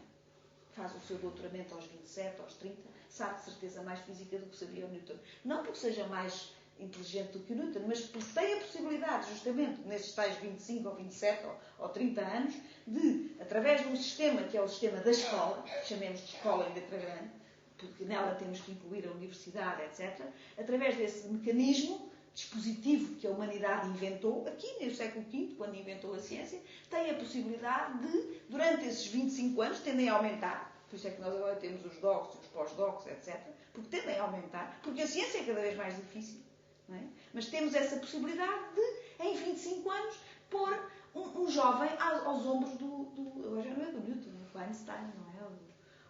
Faz o seu doutoramento aos 27, aos 30, sabe de certeza mais física do que sabia o Newton. Não porque seja mais inteligente do que o Newton, mas porque tem a possibilidade, justamente, nesses tais 25 ou 27 ou 30 anos, de, através de um sistema que é o sistema da escola, chamemos de escola em letra grande, porque nela temos que incluir a universidade, etc., através desse mecanismo dispositivo que a humanidade inventou, aqui no século V, quando inventou a ciência, tem a possibilidade de, durante esses 25 anos, tendem a aumentar. Por isso é que nós agora temos os docs, os pós-docs, etc., porque tendem a aumentar, porque a ciência é cada vez mais difícil. Não é? Mas temos essa possibilidade de, em 25 anos, pôr um jovem aos ombros agora já não é do Newton, do Einstein, não é?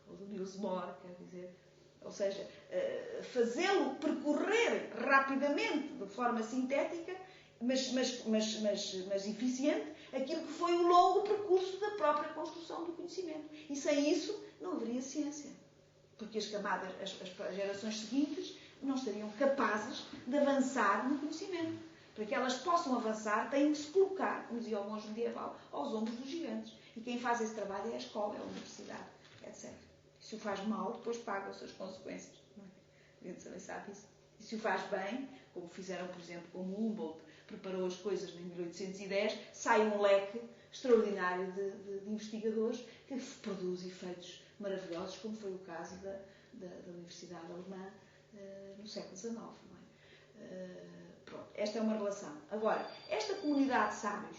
Ou do Niels Bohr, quer dizer. Ou seja, fazê-lo percorrer rapidamente, de forma sintética, mas eficiente, aquilo que foi o longo percurso da própria construção do conhecimento. E sem isso não haveria ciência. Porque as gerações seguintes não estariam capazes de avançar no conhecimento. Para que elas possam avançar, têm que se colocar, como dizia o monge medieval, aos ombros dos gigantes. E quem faz esse trabalho é a escola, é a universidade, etc. Se o faz mal, depois paga as suas consequências. Não é? A gente também sabe isso. E se o faz bem, como fizeram, por exemplo, como Humboldt preparou as coisas em 1810, sai um leque extraordinário de investigadores que produz efeitos maravilhosos, como foi o caso da Universidade Alemã no século XIX. Não é? Pronto, esta é uma relação. Agora, esta comunidade de sábios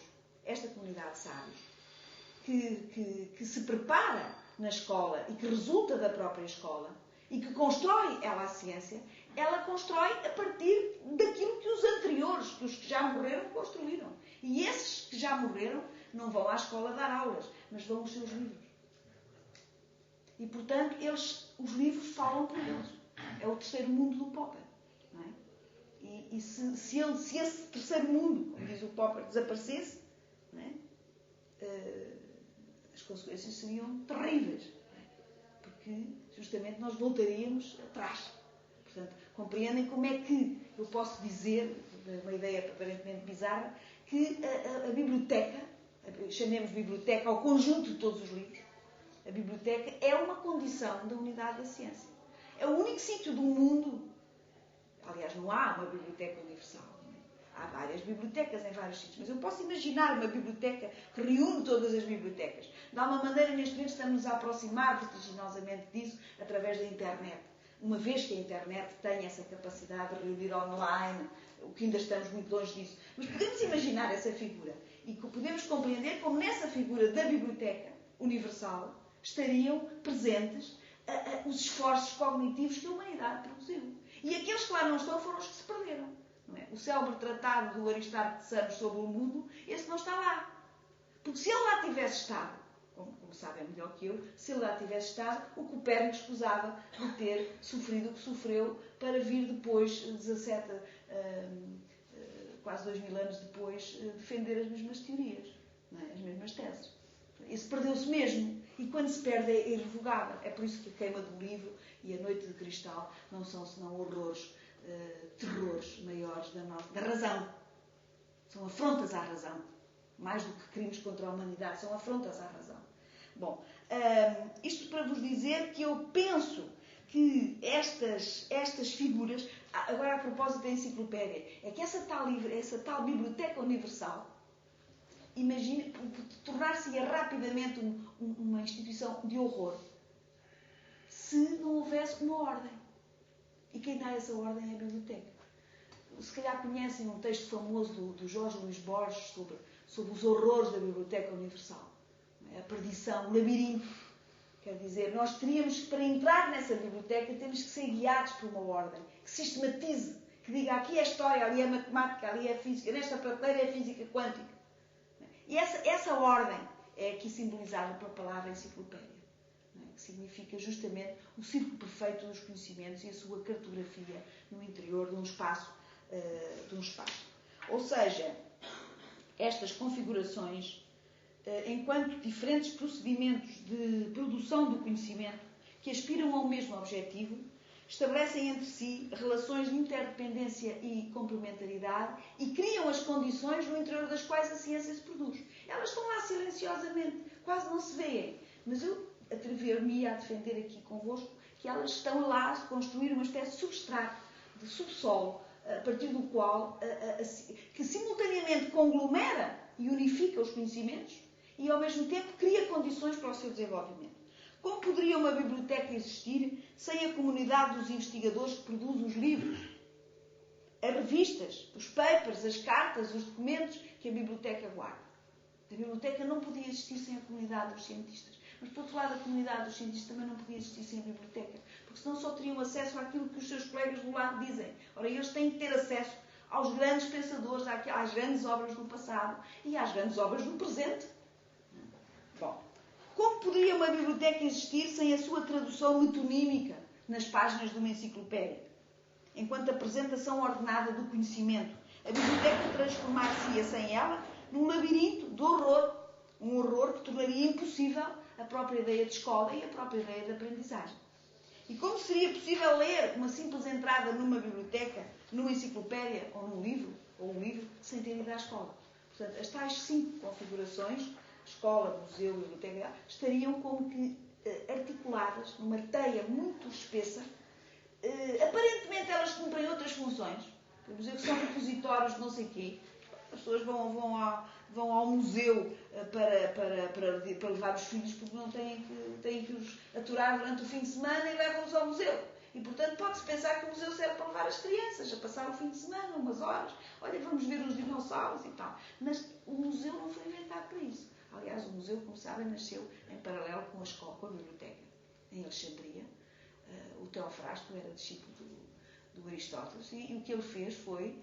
que se prepara na escola e que resulta da própria escola e que constrói ela a ciência, ela constrói a partir daquilo que os anteriores, que os que já morreram, construíram. E esses que já morreram não vão à escola dar aulas, mas vão aos seus livros. E, portanto, os livros falam por eles. É o terceiro mundo do Popper. Não é? E se esse terceiro mundo, como diz o Popper, desaparecesse, não é? As consequências seriam terríveis, não é? Porque justamente nós voltaríamos atrás. Portanto, compreendem como é que eu posso dizer, uma ideia aparentemente bizarra, que a biblioteca, chamemos biblioteca ao conjunto de todos os livros, a biblioteca é uma condição da unidade da ciência. É o único sítio do mundo, aliás, não há uma biblioteca universal. Há várias bibliotecas em vários sítios, mas eu posso imaginar uma biblioteca que reúne todas as bibliotecas. De alguma maneira, neste momento, estamos a aproximar vertiginosamente disso através da internet. Uma vez que a internet tem essa capacidade de reunir online, o que ainda estamos muito longe disso. Mas podemos imaginar essa figura e podemos compreender como nessa figura da biblioteca universal estariam presentes os esforços cognitivos que a humanidade produziu. E aqueles que lá não estão foram os que se perderam. Não é? O célebre tratado do Aristarco de Samos sobre o mundo, esse não está lá. Porque se ele lá tivesse estado, como sabem melhor que eu, se ele lá tivesse estado, o Copérnico escusava de ter sofrido o que sofreu para vir depois, quase 2000 anos depois, defender as mesmas teorias, não é? As mesmas teses. Isso perdeu-se mesmo. E quando se perde é irrevogável. É por isso que a queima do livro e a noite de cristal não são senão horrores, terrores maiores da razão. São afrontas à razão. Mais do que crimes contra a humanidade, são afrontas à razão. Bom, isto para vos dizer que eu penso que estas figuras, agora a propósito da enciclopédia, é que essa tal biblioteca universal, imagine, tornar-se-ia rapidamente uma instituição de horror se não houvesse uma ordem. E quem dá essa ordem é a biblioteca. Se calhar conhecem um texto famoso do Jorge Luís Borges sobre os horrores da Biblioteca Universal. A perdição, o labirinto. Quer dizer, nós teríamos, para entrar nessa biblioteca, temos que ser guiados por uma ordem, que sistematize, que diga aqui é história, ali é matemática, ali é física, nesta prateleira é física quântica. E essa ordem é aqui simbolizada pela palavra enciclopédia, que significa justamente o círculo perfeito dos conhecimentos e a sua cartografia no interior de um espaço. Ou seja, estas configurações, enquanto diferentes procedimentos de produção do conhecimento que aspiram ao mesmo objetivo, estabelecem entre si relações de interdependência e complementaridade e criam as condições no interior das quais a ciência se produz. Elas estão lá silenciosamente, quase não se veem, mas eu atrever-me a defender aqui convosco que elas estão lá a construir uma espécie de substrato, de subsolo, a partir do qual, que simultaneamente conglomera e unifica os conhecimentos e, ao mesmo tempo, cria condições para o seu desenvolvimento. Como poderia uma biblioteca existir sem a comunidade dos investigadores que produzem os livros, as revistas, os papers, as cartas, os documentos que a biblioteca guarda? A biblioteca não podia existir sem a comunidade dos cientistas. Mas, por outro lado, a comunidade dos cientistas também não podia existir sem a biblioteca, porque senão só teriam acesso àquilo que os seus colegas do lado dizem. Ora, eles têm que ter acesso aos grandes pensadores, às grandes obras do passado e às grandes obras do presente. Bom, como poderia uma biblioteca existir sem a sua tradução metonímica nas páginas de uma enciclopédia? Enquanto apresentação ordenada do conhecimento, a biblioteca transformar-se-ia sem ela num labirinto de horror. Um horror que tornaria impossível a própria ideia de escola e a própria ideia de aprendizagem. E como seria possível ler uma simples entrada numa biblioteca, numa enciclopédia ou num livro, ou um livro, sem ter ido à escola? Portanto, as tais 5 configurações, escola, museu, biblioteca, estariam como que articuladas numa teia muito espessa. Aparentemente elas cumprem outras funções. Podemos dizer que são repositórios de não sei quê. As pessoas vão ao museu para levar os filhos porque não têm que os aturar durante o fim de semana e levam-os ao museu. E, portanto, pode-se pensar que o museu serve para levar as crianças a passar o fim de semana, umas horas. Olha, vamos ver os dinossauros e tal. Mas o museu não foi inventado para isso. Aliás, o museu, como sabem, nasceu em paralelo com a escola, com a biblioteca, em Alexandria. O Teofrasto era discípulo do Aristóteles e o que ele fez foi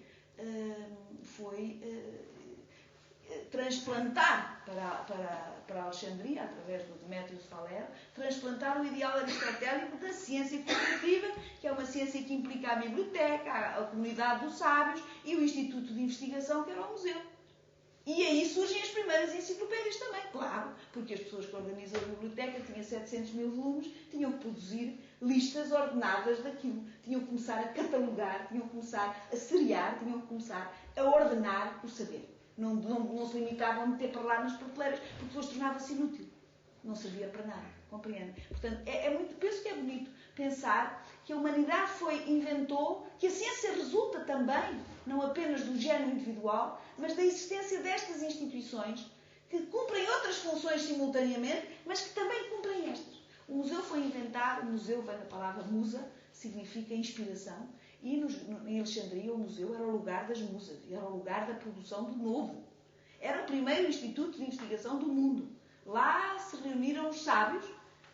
transplantar para Alexandria, através do Demétrios de Falero, transplantar o ideal aristotélico da ciência cooperativa, que é uma ciência que implica a biblioteca, a comunidade dos sábios e o Instituto de Investigação, que era o museu. E aí surgem as primeiras enciclopédias também, claro, porque as pessoas que organizam a biblioteca tinham 700 mil volumes, tinham que produzir listas ordenadas daquilo. Tinham que começar a catalogar, tinham que começar a seriar, tinham que começar a ordenar o saber. Não se limitavam a meter para lá nas prateleiras, porque depois tornava-se inútil. Não servia para nada, compreende? Portanto, penso que é bonito pensar que a humanidade inventou, que a ciência resulta também, não apenas do género individual, mas da existência destas instituições que cumprem outras funções simultaneamente, mas que também cumprem estas. O museu foi inventado, museu vem da palavra musa, significa inspiração, e em Alexandria o museu era o lugar das musas, era o lugar da produção do novo. Era o primeiro instituto de investigação do mundo. Lá se reuniram os sábios,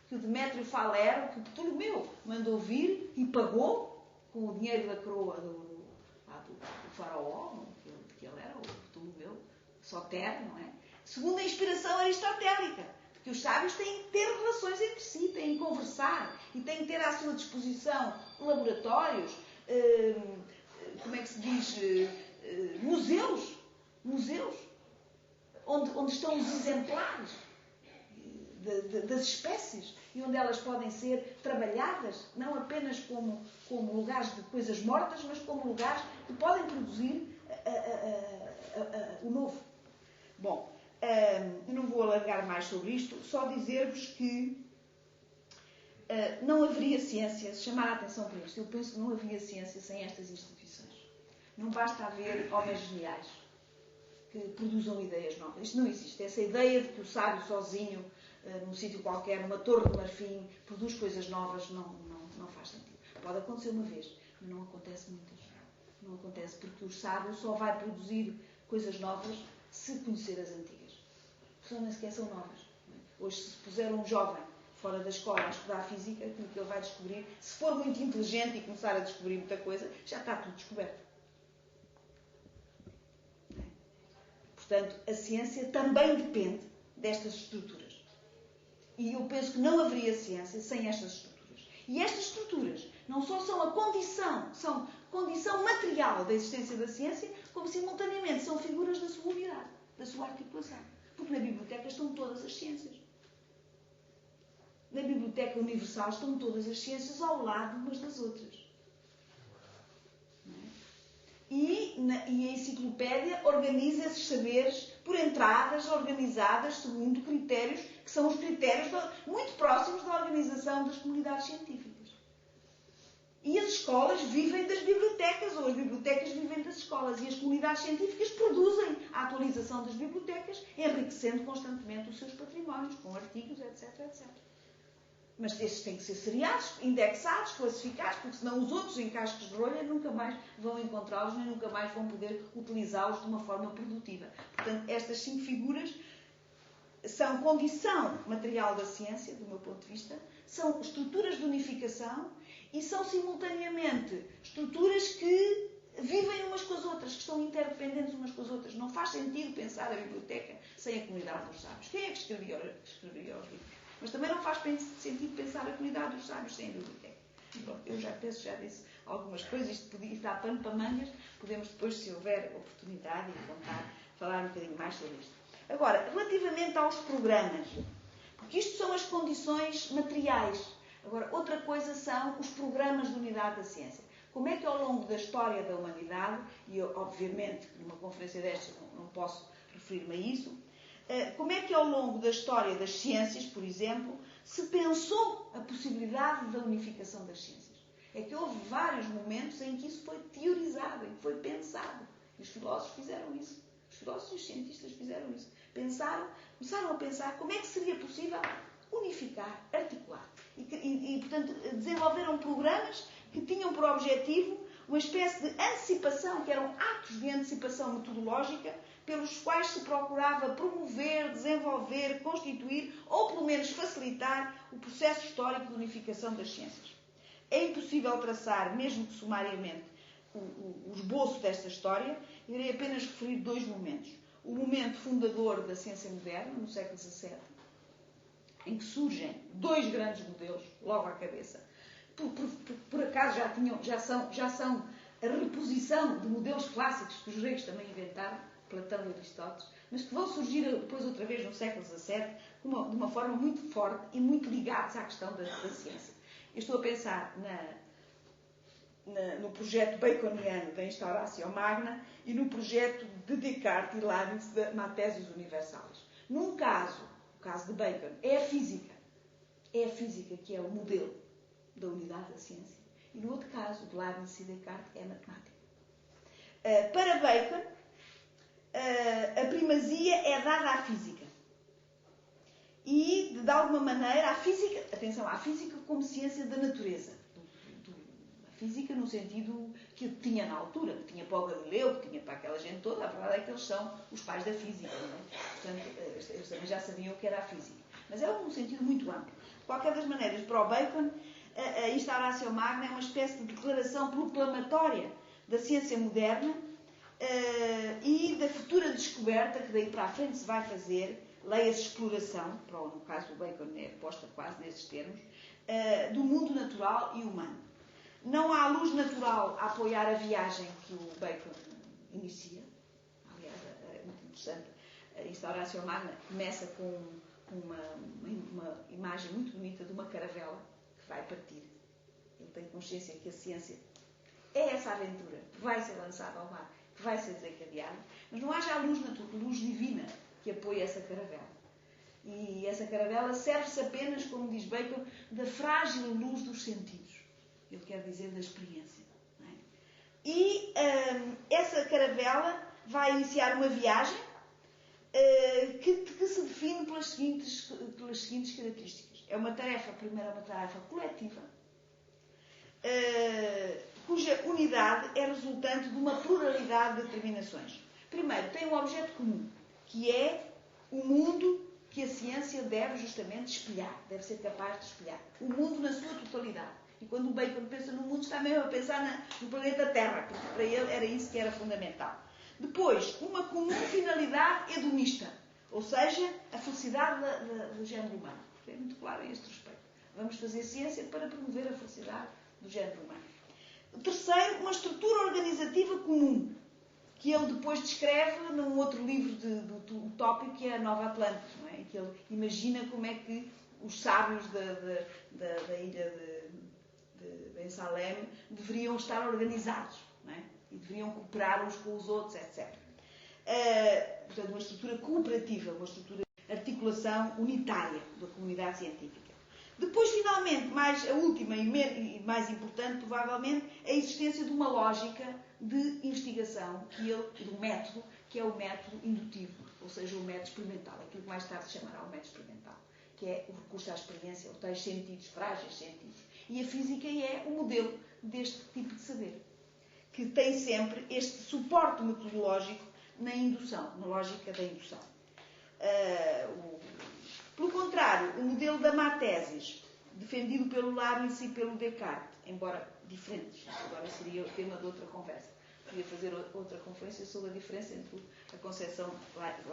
que o Demétrio Falero, que o Ptolomeu mandou vir e pagou com o dinheiro da coroa do faraó, que ele era, o Ptolomeu, Soter, não é? Segundo a inspiração aristotélica, porque os sábios têm que ter relações entre si, têm que conversar e têm que ter à sua disposição laboratórios, como é que se diz, museus, onde estão os exemplares das espécies e onde elas podem ser trabalhadas, não apenas como lugares de coisas mortas, mas como lugares que podem produzir o novo. Bom, eu não vou alargar mais sobre isto, só dizer-vos que não haveria ciência, se chamar a atenção para isto, eu penso que não haveria ciência sem estas instituições. Não basta haver homens geniais que produzam ideias novas. Isto não existe. Essa ideia de que o sábio sozinho, num sítio qualquer, numa torre de marfim, produz coisas novas, não faz sentido. Pode acontecer uma vez, mas não acontece muitas. Não acontece porque o sábio só vai produzir coisas novas se conhecer as antigas. Porque nem sequer são novas. Hoje, se puser um jovem fora da escola a estudar física, aquilo que ele vai descobrir, se for muito inteligente e começar a descobrir muita coisa, já está tudo descoberto. Portanto, a ciência também depende destas estruturas. E eu penso que não haveria ciência sem estas estruturas. E estas estruturas não só são a condição material da existência da ciência, como simultaneamente são figuras da sua unidade, da sua articulação. Porque na biblioteca estão todas as ciências. Na Biblioteca Universal estão todas as ciências ao lado umas das outras. E a enciclopédia organiza esses saberes por entradas organizadas segundo critérios que são os critérios muito próximos da organização das comunidades científicas. E as escolas vivem das bibliotecas, ou as bibliotecas vivem das escolas, e as comunidades científicas produzem a atualização das bibliotecas, enriquecendo constantemente os seus patrimónios, com artigos, etc, etc. Mas esses têm que ser seriados, indexados, classificados, porque senão os outros em cascos de rolha nunca mais vão encontrá-los, nem nunca mais vão poder utilizá-los de uma forma produtiva. Portanto, estas 5 figuras são condição material da ciência, do meu ponto de vista, são estruturas de unificação e são simultaneamente estruturas que vivem umas com as outras, que estão interdependentes umas com as outras. Não faz sentido pensar a biblioteca sem a comunidade dos sábios. Quem é que escrevia os livros? Mas também não faz sentido pensar a comunidade dos sábios sem a biblioteca. Bom, eu já disse algumas coisas, isto dá pano para mangas, podemos depois, se houver oportunidade e vontade, falar um bocadinho mais sobre isto. Agora, relativamente aos programas, porque isto são as condições materiais. Agora, outra coisa são os programas de unidade da ciência. Como é que ao longo da história da humanidade, e eu, obviamente, numa conferência destas não posso referir-me a isso, como é que ao longo da história das ciências, por exemplo, se pensou a possibilidade da unificação das ciências? É que houve vários momentos em que isso foi teorizado, em que foi pensado. E os filósofos fizeram isso. Os filósofos e os cientistas fizeram isso. Começaram a pensar como é que seria possível unificar, articular. E portanto, desenvolveram programas que tinham por objetivo uma espécie de antecipação, que eram atos de antecipação metodológica, pelos quais se procurava promover, desenvolver, constituir ou, pelo menos, facilitar o processo histórico de unificação das ciências. É impossível traçar, mesmo que sumariamente, o esboço desta história. Eu irei apenas referir 2 momentos. O momento fundador da ciência moderna, no século XVII, em que surgem dois grandes modelos, logo à cabeça. Por acaso já são a reposição de modelos clássicos que os gregos também inventaram, Platão e Aristóteles, mas que vão surgir depois outra vez no século XVII de uma forma muito forte e muito ligados à questão da ciência. Eu estou a pensar no projeto baconiano da Instauratio Magna e no projeto de Descartes e Leibniz da Mathesis Universalis. Num caso, o caso de Bacon, é a física que é o modelo da unidade da ciência. E no outro caso, de Leibniz e Descartes, é a matemática. Para Bacon, a primazia é dada à física. E, de alguma maneira, a física como ciência da natureza. A física no sentido que tinha na altura, que tinha para o Galileu, que tinha para aquela gente toda. A verdade é que eles são os pais da física. Não é? Portanto, eles também já sabiam o que era a física. Mas é um sentido muito amplo. De qualquer das maneiras, para o Bacon, a Instauratio Magna é uma espécie de declaração proclamatória da ciência moderna e da futura descoberta que daí para a frente se vai fazer, leia-se exploração, no caso do Bacon é posta quase nesses termos, do mundo natural e humano. Não há luz natural a apoiar a viagem que o Bacon inicia. Aliás, é muito interessante. A Instauratio Magna começa com uma imagem muito bonita de uma caravela que vai partir. Ele tem consciência que a ciência é essa aventura que vai ser lançada ao mar, que vai ser desencadeada, mas não há já luz divina que apoie essa caravela. E essa caravela serve-se apenas, como diz Bacon, da frágil luz dos sentidos. Ele quer dizer da experiência. Não é? E essa caravela vai iniciar uma viagem que se define pelas seguintes características. Primeiro é uma tarefa coletiva, cuja unidade é resultante de uma pluralidade de determinações. Primeiro, tem um objeto comum, que é o mundo que a ciência deve justamente espelhar, deve ser capaz de espelhar. O mundo na sua totalidade. E quando o Bacon pensa no mundo, está mesmo a pensar no planeta Terra, porque para ele era isso que era fundamental. Depois, uma comum finalidade hedonista, ou seja, a felicidade do género humano. É muito claro a este respeito. Vamos fazer ciência para promover a felicidade do género humano. Terceiro, uma estrutura organizativa comum, que ele depois descreve num outro livro do tópico, que é a Nova Atlântica, não é? Em que ele imagina como é que os sábios da ilha de Ben Salem deveriam estar organizados, não é? E deveriam cooperar uns com os outros, etc. Portanto, uma estrutura cooperativa, uma estrutura de articulação unitária da comunidade científica. Depois, finalmente, a última e mais importante, provavelmente, a existência de uma lógica de investigação, do método, que é o método indutivo, ou seja, o método experimental, aquilo que mais tarde se chamará o método experimental, que é o recurso à experiência, os tais sentidos, frágeis sentidos. E a física é o modelo deste tipo de saber, que tem sempre este suporte metodológico na indução, na lógica da indução. Pelo contrário, o modelo da matésis, defendido pelo Leibniz e pelo Descartes, embora diferentes, agora seria o tema de outra conversa. Podia fazer outra conferência sobre a diferença entre a concepção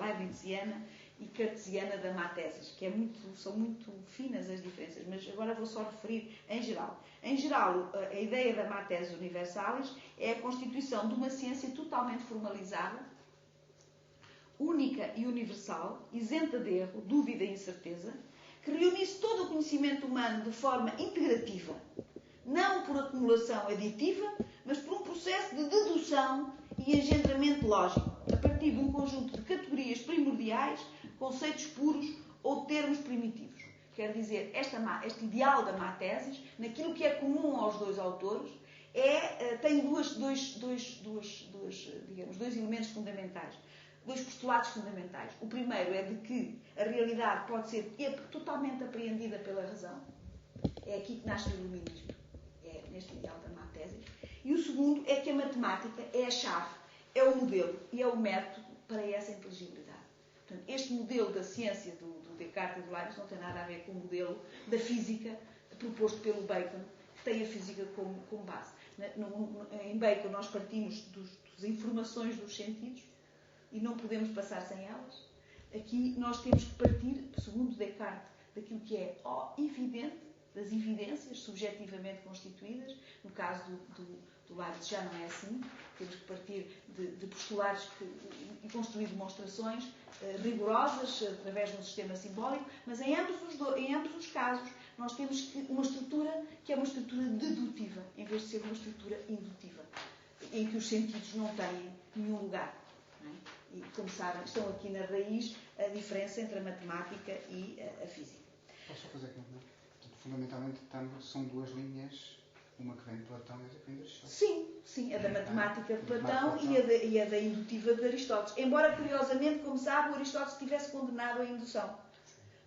leibniziana e cartesiana da matésis, que são muito finas as diferenças, mas agora vou só referir em geral. Em geral, a ideia da matésis universalis é a constituição de uma ciência totalmente formalizada, única e universal, isenta de erro, dúvida e incerteza, que reunisse todo o conhecimento humano de forma integrativa, não por acumulação aditiva, mas por um processo de dedução e engendramento lógico, a partir de um conjunto de categorias primordiais, conceitos puros ou termos primitivos. Quer dizer, este ideal da matésis, naquilo que é comum aos dois autores, tem dois elementos fundamentais. Dois postulados fundamentais. O primeiro é de que a realidade pode ser totalmente apreendida pela razão. É aqui que nasce o iluminismo. É neste ideal da matésis. E o segundo é que a matemática é a chave, é o modelo e é o método para essa inteligibilidade. Portanto, este modelo da ciência do Descartes e do Leibniz não tem nada a ver com o modelo da física proposto pelo Bacon, que tem a física como base. Em Bacon nós partimos das informações dos sentidos e não podemos passar sem elas. Aqui nós temos que partir, segundo Descartes, daquilo que é evidente, das evidências subjetivamente constituídas. No caso do Leibniz já não é assim. Temos que partir de postulados e construir demonstrações rigorosas através de um sistema simbólico, mas em ambos os casos nós temos uma estrutura que é uma estrutura dedutiva, em vez de ser uma estrutura indutiva, em que os sentidos não têm nenhum lugar. Não é? E, como sabem, estão aqui na raiz a diferença entre a matemática e a física. Posso só fazer aqui uma? Fundamentalmente são duas linhas, uma que vem de Platão e outra que vem de Aristóteles. Sim, a da matemática de Platão e a da indutiva de Aristóteles. Embora, curiosamente, como sabe, o Aristóteles estivesse condenado à indução.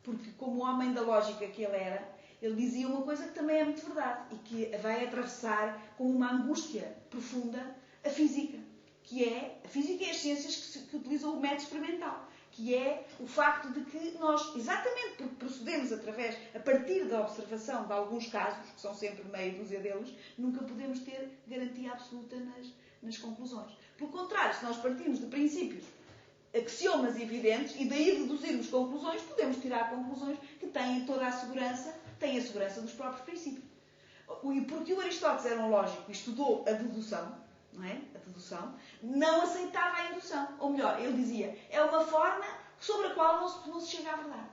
Porque, como homem da lógica que ele era, ele dizia uma coisa que também é muito verdade e que vai atravessar com uma angústia profunda a física. Que é a física e as ciências que utilizam o método experimental. Que é o facto de que nós, exatamente porque procedemos a partir da observação de alguns casos, que são sempre meia dúzia deles, nunca podemos ter garantia absoluta nas conclusões. Pelo contrário, se nós partimos de princípios, axiomas evidentes, e daí deduzirmos conclusões, podemos tirar conclusões que têm toda a segurança dos próprios princípios. E porque o Aristóteles era um lógico e estudou a dedução, não é? A dedução, não aceitava a indução. Ou melhor, ele dizia, é uma forma sobre a qual não se chega à verdade.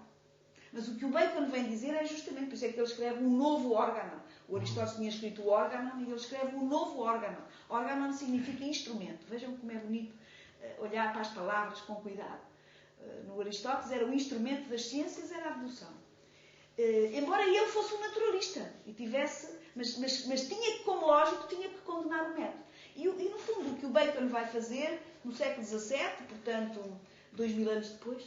Mas o que o Bacon vem dizer é justamente, por isso é que ele escreve um novo órgão. O Aristóteles tinha escrito o órgão e ele escreve um novo órgão. Órgão significa instrumento. Vejam como é bonito olhar para as palavras com cuidado. No Aristóteles era o instrumento das ciências, era a dedução. Embora ele fosse um naturalista e tivesse, mas tinha que, como lógico, tinha que condenar o método. E, no fundo, o que o Bacon vai fazer no século XVII, portanto, 2000 anos depois,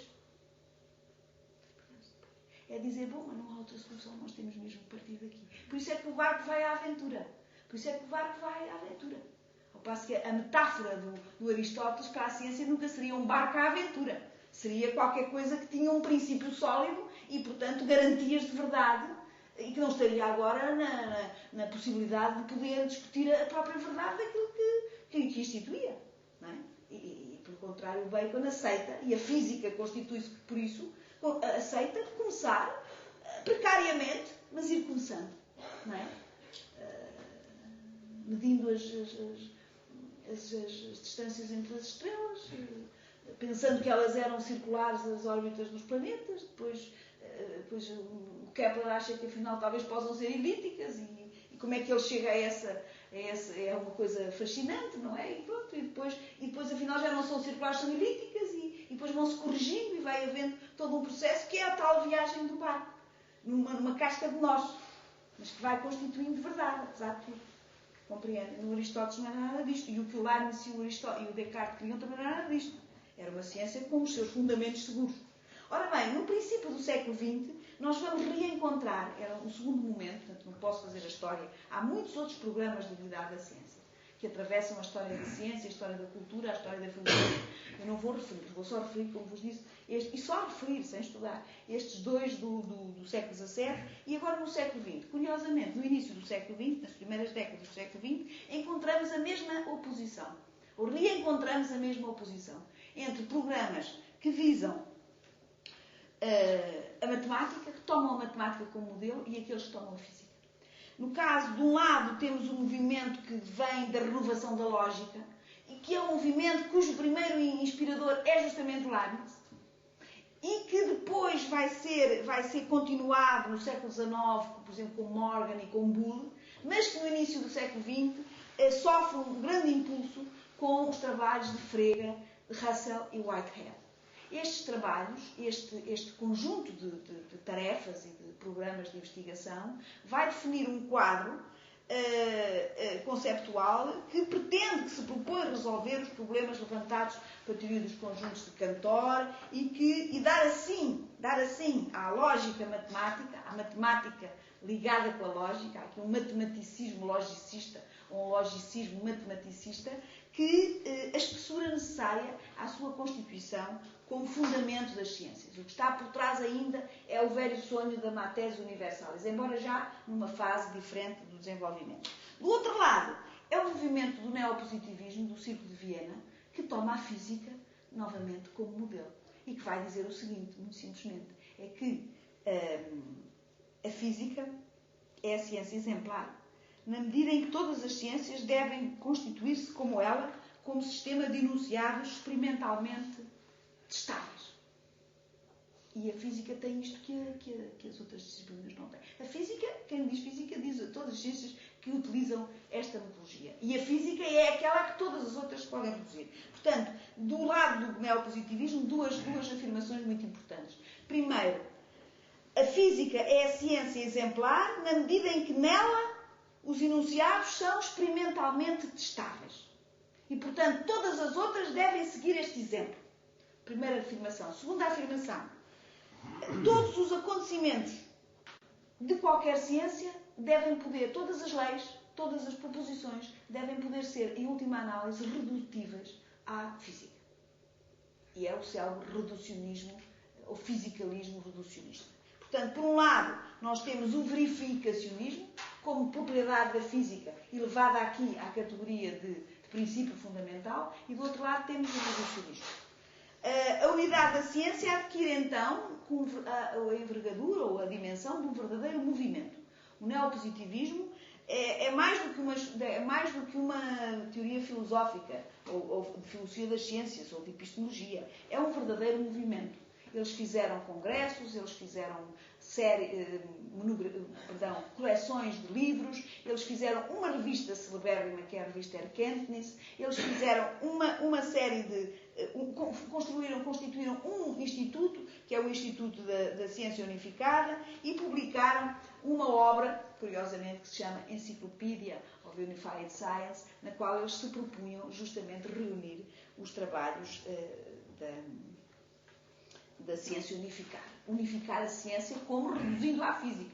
é dizer, bom, mas não há outra solução, nós temos mesmo que partir daqui. Por isso é que o barco vai à aventura. Ao passo que a metáfora do Aristóteles para a ciência nunca seria um barco à aventura. Seria qualquer coisa que tinha um princípio sólido e, portanto, garantias de verdade e que não estaria agora na possibilidade de poder discutir a própria verdade daquilo que instituía. Não é? E, pelo contrário, o Bacon aceita, e a física constitui-se por isso, aceita começar precariamente, mas ir começando. Não é? Medindo as distâncias entre as estrelas, pensando que elas eram circulares as órbitas dos planetas, depois o Kepler acha que afinal talvez possam ser elípticas e como é que ele chega a essa é uma coisa fascinante, não é? E pronto, e depois afinal já não são circulares, são elípticas e depois vão-se corrigindo e vai havendo todo um processo que é a tal viagem do barco, numa casca de nós, mas que vai constituindo verdade, apesar de tudo. Compreende? No Aristóteles não era nada disto. E o que o Leibniz e o Descartes queriam também não era nada disto. Era uma ciência com os seus fundamentos seguros. Ora bem, no princípio do século XX, nós vamos reencontrar, era um segundo momento, portanto não posso fazer a história, há muitos outros programas de unidade da ciência, que atravessam a história da ciência, a história da cultura, a história da filosofia. Eu não vou referir, vou só referir, como vos disse, e só referir, sem estudar, estes dois do século XVII e agora no século XX. Curiosamente, no início do século XX, nas primeiras décadas do século XX, encontramos a mesma oposição, ou reencontramos a mesma oposição, entre programas que visam a matemática, que tomam a matemática como modelo, e aqueles que tomam a física. No caso, de um lado, temos um movimento que vem da renovação da lógica, e que é um movimento cujo primeiro inspirador é justamente o Leibniz, e que depois vai ser continuado no século XIX, por exemplo, com Morgan e com Boole, mas que no início do século XX sofre um grande impulso com os trabalhos de Frege, Russell e Whitehead. Estes trabalhos, este conjunto de tarefas e de programas de investigação vai definir um quadro conceptual que se propõe resolver os problemas levantados pela teoria dos conjuntos de Cantor e dar assim à lógica matemática, à matemática ligada com a lógica, há aqui um matematicismo logicista, ou um logicismo matematicista, que a espessura necessária à sua constituição como fundamento das ciências. O que está por trás ainda é o velho sonho da Mathese Universalis, embora já numa fase diferente do desenvolvimento. Do outro lado, é o movimento do neopositivismo, do Círculo de Viena, que toma a física novamente como modelo e que vai dizer o seguinte, muito simplesmente, é que A física é a ciência exemplar, na medida em que todas as ciências devem constituir-se como ela, como sistema de enunciados experimentalmente testáveis. E a física tem isto que as outras disciplinas não têm. A física, quem diz física, diz todas as ciências que utilizam esta metodologia. E a física é aquela que todas as outras podem reduzir. Portanto, do lado do neopositivismo, duas afirmações muito importantes. Primeiro, a física é a ciência exemplar na medida em que nela os enunciados são experimentalmente testáveis. E, portanto, todas as outras devem seguir este exemplo. Primeira afirmação. Segunda afirmação. Todos os acontecimentos de qualquer ciência devem poder, todas as leis, todas as proposições, devem poder ser, em última análise, redutíveis à física. E é o célebre reducionismo, ou fisicalismo reducionista. Portanto, por um lado, nós temos o verificacionismo como propriedade da física elevada aqui à categoria de princípio fundamental, e do outro lado temos o reducionismo. A unidade da ciência adquire, então, a envergadura ou a dimensão de um verdadeiro movimento. O neopositivismo é mais do que uma teoria filosófica, ou de filosofia das ciências, ou de epistemologia. É um verdadeiro movimento. Eles fizeram congressos, eles fizeram coleções de livros, eles fizeram uma revista celebérrima, que é a revista Erkenntnis, eles fizeram uma série de... constituíram um instituto, que é o Instituto da Ciência Unificada, e publicaram uma obra, curiosamente, que se chama Encyclopedia of Unified Science, na qual eles se propunham justamente reunir os trabalhos da ciência unificada. Unificar a ciência como reduzindo à física.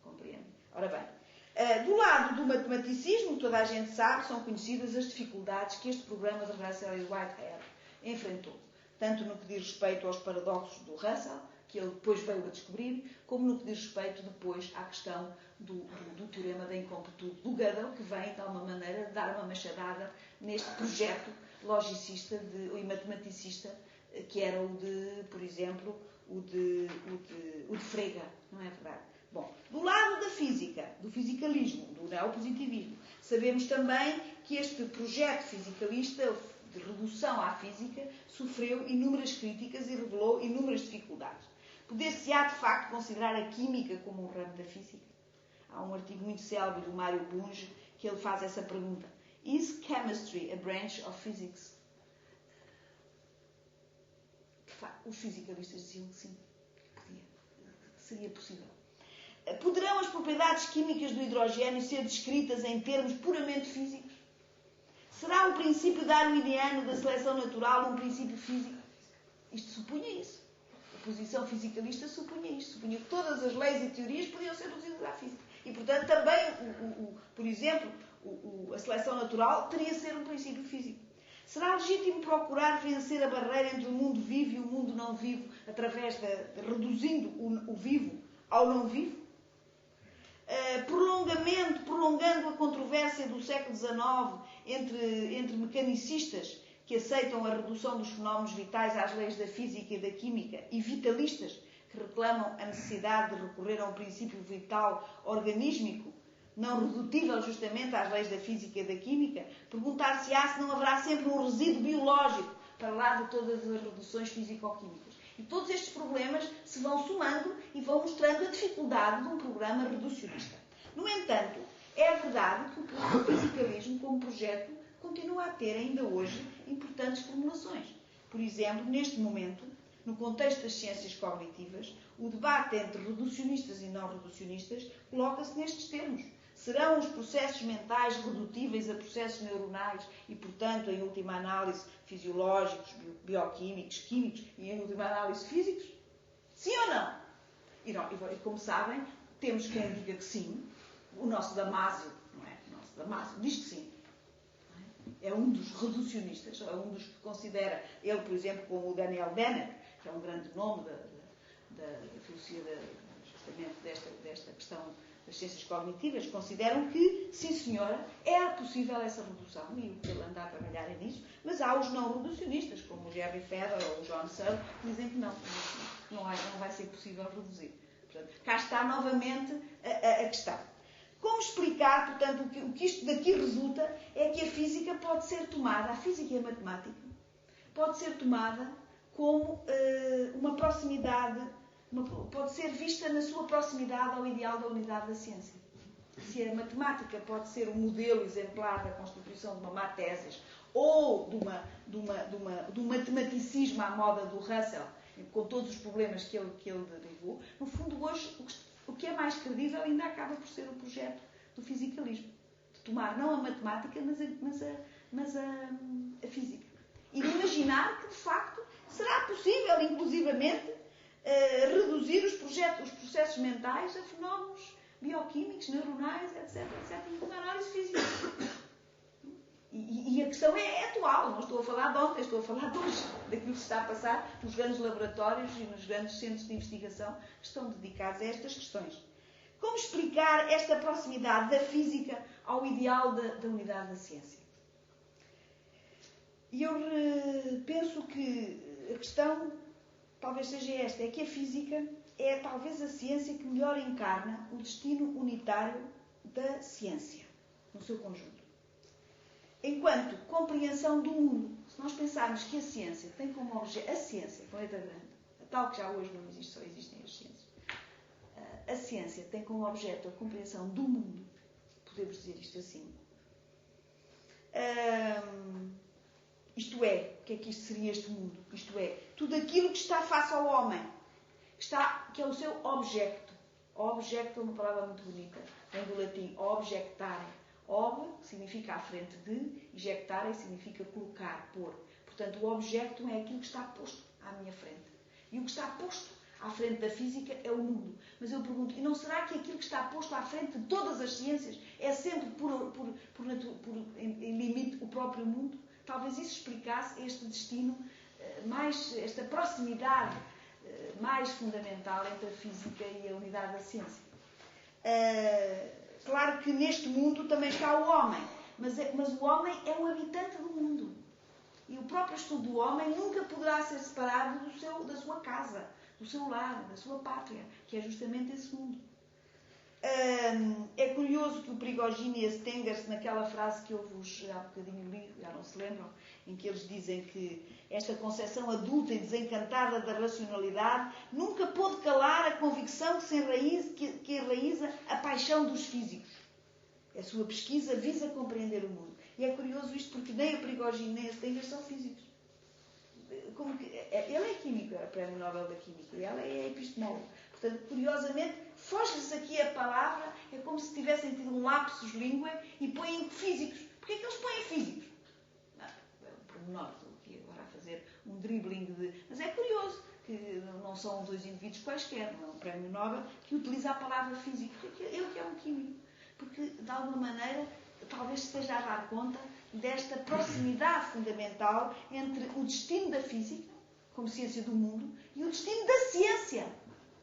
Compreende? Ora bem, do lado do matematicismo, toda a gente sabe, são conhecidas as dificuldades que este programa de Russell e Whitehead enfrentou. Tanto no que diz respeito aos paradoxos do Russell, que ele depois veio a descobrir, como no que diz respeito depois à questão do teorema da incompletude do Gödel, que vem, de alguma maneira, dar uma machadada neste projeto logicista e matematicista, que era o de, por exemplo, o de Frege, não é verdade? Bom, do lado da física, do fisicalismo, do neopositivismo, sabemos também que este projeto fisicalista de redução à física sofreu inúmeras críticas e revelou inúmeras dificuldades. Poder-se-á, de facto, considerar a química como um ramo da física? Há um artigo muito célebre do Mário Bunge que ele faz essa pergunta. Is chemistry a branch of physics? Os fisicalistas diziam que sim, que seria possível. Poderão as propriedades químicas do hidrogênio ser descritas em termos puramente físicos? Será o princípio darwiniano da seleção natural um princípio físico? Isto supunha isso. A posição fisicalista supunha isto. Supunha que todas as leis e teorias podiam ser reduzidas à física. E, portanto, também, por exemplo, a seleção natural teria de ser um princípio físico. Será legítimo procurar vencer a barreira entre o mundo vivo e o mundo não vivo através de reduzindo o vivo ao não vivo? Prolongando a controvérsia do século XIX entre mecanicistas que aceitam a redução dos fenómenos vitais às leis da física e da química e vitalistas que reclamam a necessidade de recorrer a um princípio vital organísmico não redutível justamente às leis da física e da química, perguntar-se-á se não haverá sempre um resíduo biológico para lá de todas as reduções físico-químicas. E todos estes problemas se vão somando e vão mostrando a dificuldade de um programa reducionista. No entanto, é verdade que o fisicalismo como projeto continua a ter ainda hoje importantes formulações. Por exemplo, neste momento, no contexto das ciências cognitivas, o debate entre reducionistas e não reducionistas coloca-se nestes termos. Serão os processos mentais redutíveis a processos neuronais e, portanto, em última análise, fisiológicos, bioquímicos, químicos e, em última análise, físicos? Sim ou não? E como sabem, temos quem diga que sim. O nosso Damásio, não é? O nosso Damásio diz que sim. É um dos reducionistas, é um dos que considera, ele, por exemplo, como o Daniel Dennett, que é um grande nome da filosofia justamente desta questão das ciências cognitivas, consideram que, sim senhora, é possível essa redução, e o que ele anda a trabalhar é nisso, mas há os não reducionistas, como o Jerry Feder ou o John Searle, que dizem que não. não vai ser possível reduzir. Portanto, cá está novamente a questão. Como explicar, portanto, o que isto daqui resulta é que a física pode ser tomada, a física e a matemática, pode ser tomada como uma proximidade, pode ser vista na sua proximidade ao ideal da unidade da ciência. Se a matemática pode ser um modelo exemplar da constituição de uma matésis ou de um matematicismo à moda do Russell, com todos os problemas que ele derivou, no fundo, hoje, o que é mais credível ainda acaba por ser o projeto do fisicalismo. De tomar não a matemática, mas a física. E de imaginar que, de facto, será possível, inclusivamente, reduzir os processos mentais a fenómenos bioquímicos, neuronais, etc., e uma análise física. E a questão é atual, não estou a falar de ontem, estou a falar de hoje, daquilo que se está a passar nos grandes laboratórios e nos grandes centros de investigação que estão dedicados a estas questões. Como explicar esta proximidade da física ao ideal da unidade da ciência? E eu penso que a questão talvez seja esta, é que a física é talvez a ciência que melhor encarna o destino unitário da ciência, no seu conjunto. Enquanto compreensão do mundo, se nós pensarmos que a ciência tem como objeto, a ciência, com letra grande, a tal que já hoje não existe, só existem as ciências, a ciência tem como objeto a compreensão do mundo, podemos dizer isto assim. Isto é, o que é que isto seria este mundo? Isto é, tudo aquilo que está face ao homem, que é o seu objeto. Objeto é uma palavra muito bonita, vem do latim objectare. Ob significa à frente de, ejectare significa colocar, pôr. Portanto, o objeto é aquilo que está posto à minha frente. E o que está posto à frente da física é o mundo. Mas eu pergunto, e não será que aquilo que está posto à frente de todas as ciências é sempre, em limite, o próprio mundo? Talvez isso explicasse este destino, esta proximidade mais fundamental entre a física e a unidade da ciência. Claro que neste mundo também está o homem, mas o homem é um habitante do mundo. E o próprio estudo do homem nunca poderá ser separado da sua casa, do seu lar, da sua pátria, que é justamente esse mundo. É curioso que o Prigogine Stengers, naquela frase que eu vos há bocadinho li, já não se lembram, em que eles dizem que esta concepção adulta e desencantada da racionalidade nunca pôde calar a convicção que enraiza a paixão dos físicos. A sua pesquisa visa compreender o mundo. E é curioso isto porque nem o Prigogine nem a Stengers são físicos. Ele é químico, é o Prémio Nobel da Química, e ela é epistemóloga. Portanto, curiosamente, foge-lhes aqui a palavra, é como se tivessem tido um lapsus linguae e põem físicos. Porquê é que eles põem físicos? Não, é um pormenor, estou aqui agora a fazer um dribbling de... Mas é curioso que não são dois indivíduos quaisquer, não é um Prémio Nobel que utiliza a palavra físico. Ele que é um químico. Porque, de alguma maneira, talvez se esteja a dar conta desta proximidade fundamental entre o destino da física, como ciência do mundo, e o destino da ciência,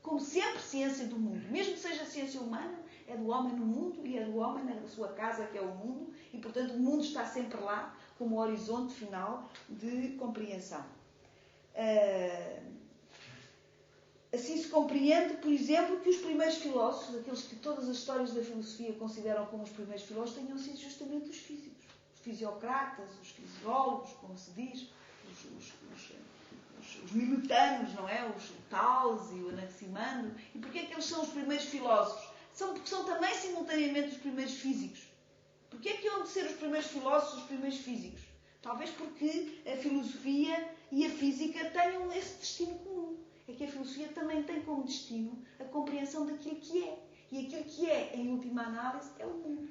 como sempre ciência do mundo. Mesmo que seja ciência humana, é do homem no mundo e é do homem na sua casa, que é o mundo, e, portanto, o mundo está sempre lá como horizonte final de compreensão. Assim se compreende, por exemplo, que os primeiros filósofos, aqueles que todas as histórias da filosofia consideram como os primeiros filósofos, tenham sido justamente os físicos. Os fisiocratas, os fisiólogos, como se diz, os militanos, não é? Os Tales e o Anaximandro. E porquê é que eles são os primeiros filósofos? Porque são também simultaneamente os primeiros físicos. Porquê é que iam de ser os primeiros filósofos os primeiros físicos? Talvez porque a filosofia e a física tenham esse destino comum. É que a filosofia também tem como destino a compreensão daquilo que é. E aquilo que é, em última análise, é o mundo.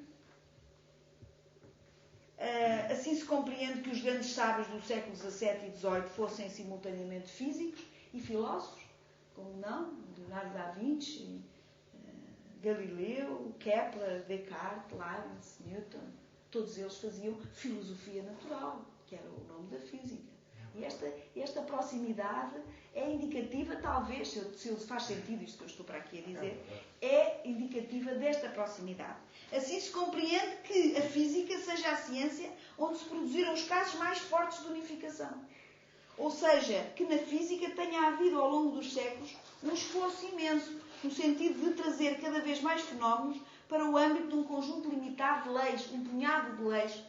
Assim se compreende que os grandes sábios do século XVII e XVIII fossem simultaneamente físicos e filósofos, como não, Leonardo da Vinci, Galileu, Kepler, Descartes, Leibniz, Newton, todos eles faziam filosofia natural, que era o nome da física. E esta proximidade é indicativa, talvez, se faz sentido isto que eu estou para aqui a dizer, é indicativa desta proximidade. Assim se compreende que a física seja a ciência onde se produziram os casos mais fortes de unificação. Ou seja, que na física tenha havido ao longo dos séculos um esforço imenso no sentido de trazer cada vez mais fenómenos para o âmbito de um conjunto limitado de leis, um punhado de leis,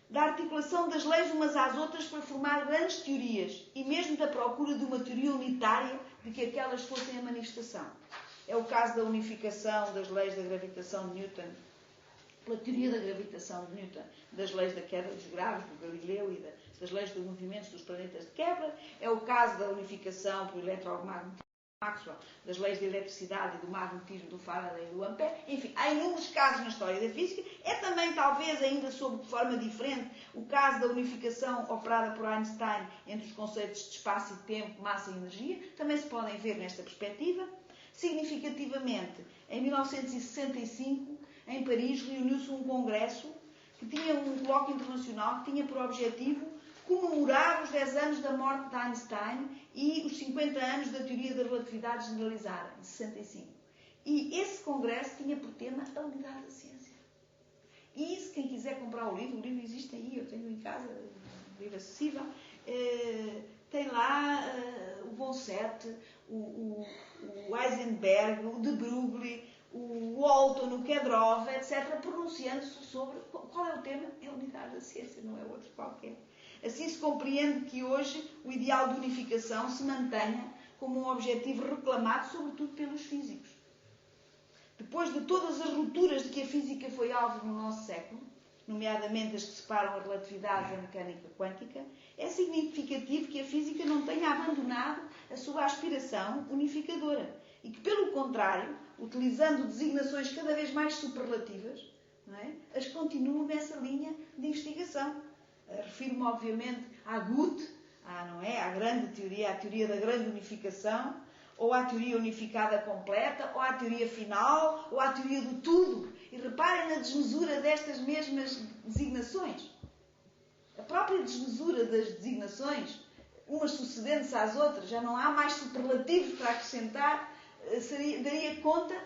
da articulação das leis umas às outras para formar grandes teorias e mesmo da procura de uma teoria unitária de que aquelas fossem a manifestação. É o caso da unificação das leis da gravitação de Newton, pela teoria da gravitação de Newton, das leis da queda dos graus, do Galileu e das leis dos movimentos dos planetas de Kepler. É o caso da unificação pelo eletromagnetismo de Maxwell, das leis da eletricidade e do magnetismo do Faraday e do Ampère. Enfim, há inúmeros casos na história da física. É também, talvez, ainda sob forma diferente, o caso da unificação operada por Einstein entre os conceitos de espaço e tempo, massa e energia. Também se podem ver nesta perspectiva. Significativamente, em 1965, em Paris, reuniu-se um congresso que tinha um colóquio internacional que tinha por objetivo comemorar os 10 anos da morte de Einstein e os 50 anos da teoria da relatividade generalizada, em 65. E esse congresso tinha por tema a unidade da ciência. E isso, quem quiser comprar o livro existe aí, eu tenho em casa, um livro acessível, tem lá o Bonset, o Heisenberg, o de Broglie, o Walton, o Kedrov, etc., pronunciando-se sobre qual é o tema? É a unidade da ciência, não é outro qualquer. Assim se compreende que hoje o ideal de unificação se mantenha como um objetivo reclamado, sobretudo pelos físicos. Depois de todas as rupturas de que a física foi alvo no nosso século, nomeadamente as que separam a relatividade da mecânica quântica, é significativo que a física não tenha abandonado a sua aspiração unificadora e que, pelo contrário, utilizando designações cada vez mais superlativas, não é, as continue nessa linha de investigação. Refiro-me, obviamente, à GUT, à grande teoria, à teoria da grande unificação, ou à teoria unificada completa, ou à teoria final, ou à teoria do tudo. E reparem na desmesura destas mesmas designações. A própria desmesura das designações, umas sucedendo-se às outras, já não há mais superlativos para acrescentar, daria conta,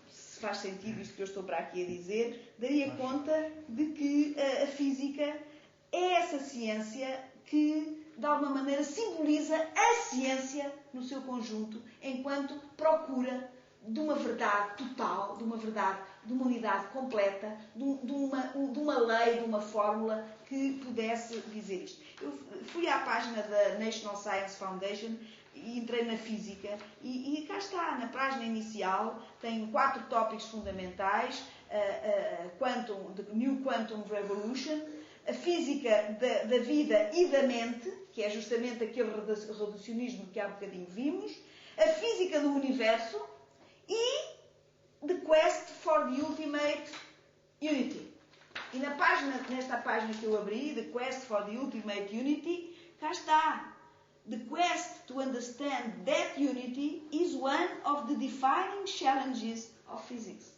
se faz sentido isto que eu estou para aqui a dizer, daria conta de que a física é essa ciência que, de alguma maneira, simboliza a ciência no seu conjunto, enquanto procura de uma verdade total, de uma verdade, de uma unidade completa, de uma lei, de uma fórmula que pudesse dizer isto. Eu fui à página da National Science Foundation e entrei na física e cá está, na página inicial, tem 4 tópicos fundamentais: New Quantum Revolution, a física da vida e da mente, que é justamente aquele reducionismo que há bocadinho vimos, a física do universo e The Quest for the Ultimate Unity. E nesta página que eu abri, The Quest for the Ultimate Unity, cá está. The quest to understand that unity is one of the defining challenges of physics.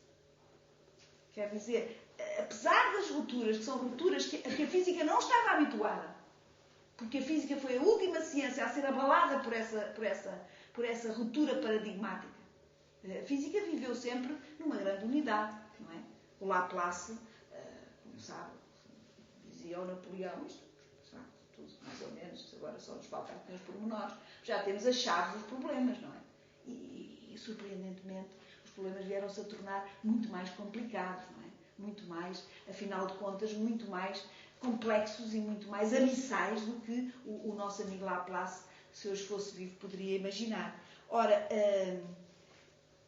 Quer dizer, apesar das rupturas, que são rupturas que a física não estava habituada, porque a física foi a última ciência a ser abalada por essa ruptura paradigmática. A física viveu sempre numa grande unidade, não é? O Laplace, como sabe, dizia ao Napoleão, isto, sabe, tudo mais ou menos, agora só nos faltam aqui uns pormenores, já temos as chaves dos problemas, não é? E surpreendentemente, os problemas vieram-se a tornar muito mais complicados, não é? Muito mais, afinal de contas, muito mais complexos e muito mais abissais do que o nosso amigo Laplace, se hoje fosse vivo, poderia imaginar. Ora,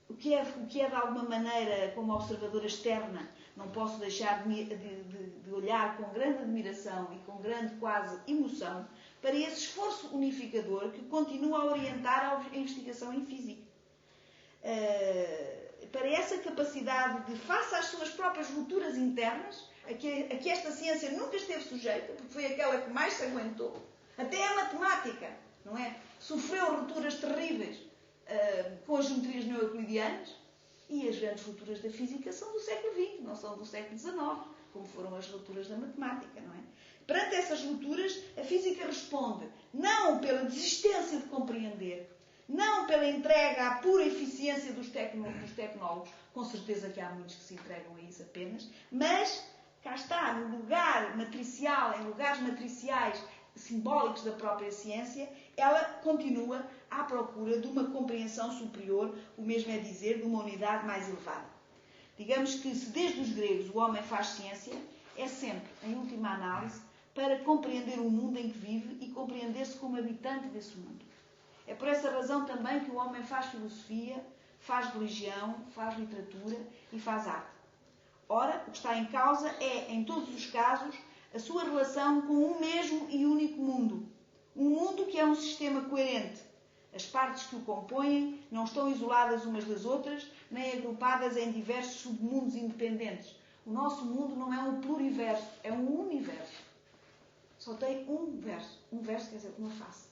o que é de alguma maneira, como observadora externa, não posso deixar de olhar com grande admiração e com grande quase emoção para esse esforço unificador que continua a orientar a investigação em física. Para essa capacidade de, face às suas próprias rupturas internas, a que esta ciência nunca esteve sujeita, porque foi aquela que mais se aguentou, até a matemática, não é? Sofreu rupturas terríveis com as geometrias não-euclidianas, e as grandes rupturas da física são do século XX, não são do século XIX, como foram as rupturas da matemática, não é? Perante essas rupturas, a física responde não pela desistência de compreender, não pela entrega à pura eficiência dos tecnólogos, com certeza que há muitos que se entregam a isso apenas, mas cá está, no lugar matricial, em lugares matriciais simbólicos da própria ciência, ela continua à procura de uma compreensão superior, o mesmo é dizer, de uma unidade mais elevada. Digamos que se desde os gregos o homem faz ciência, é sempre, em última análise, para compreender o mundo em que vive e compreender-se como habitante desse mundo. É por essa razão também que o homem faz filosofia, faz religião, faz literatura e faz arte. Ora, o que está em causa é, em todos os casos, a sua relação com um mesmo e único mundo. Um mundo que é um sistema coerente. As partes que o compõem não estão isoladas umas das outras, nem agrupadas em diversos submundos independentes. O nosso mundo não é um pluriverso, é um universo. Só tem um verso. Um verso quer dizer uma face.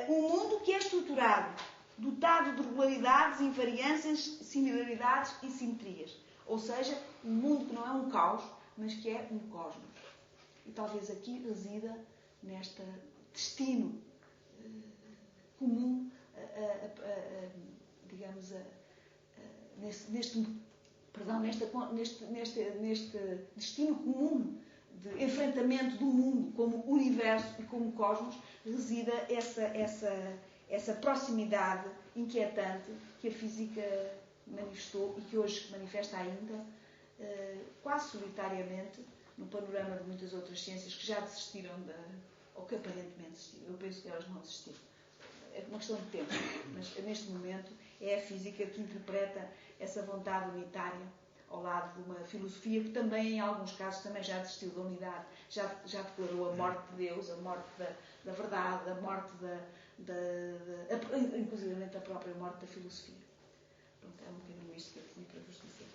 Um mundo que é estruturado, dotado de regularidades, invariâncias, similaridades e simetrias. Ou seja, um mundo que não é um caos, mas que é um cosmos. E talvez aqui resida neste destino comum, digamos, neste destino comum de enfrentamento do mundo como universo e como cosmos, resida essa proximidade inquietante que a física manifestou e que hoje manifesta ainda, quase solitariamente, no panorama de muitas outras ciências que já desistiram, ou que aparentemente desistiram. Eu penso que elas não desistiram. É uma questão de tempo, mas neste momento é a física que interpreta essa vontade unitária ao lado de uma filosofia que também, em alguns casos, também já desistiu da unidade, já declarou a morte de Deus, a morte da verdade, a morte inclusivamente a própria morte da filosofia. Pronto, é um bocadinho isto que eu tinha para vos dizer.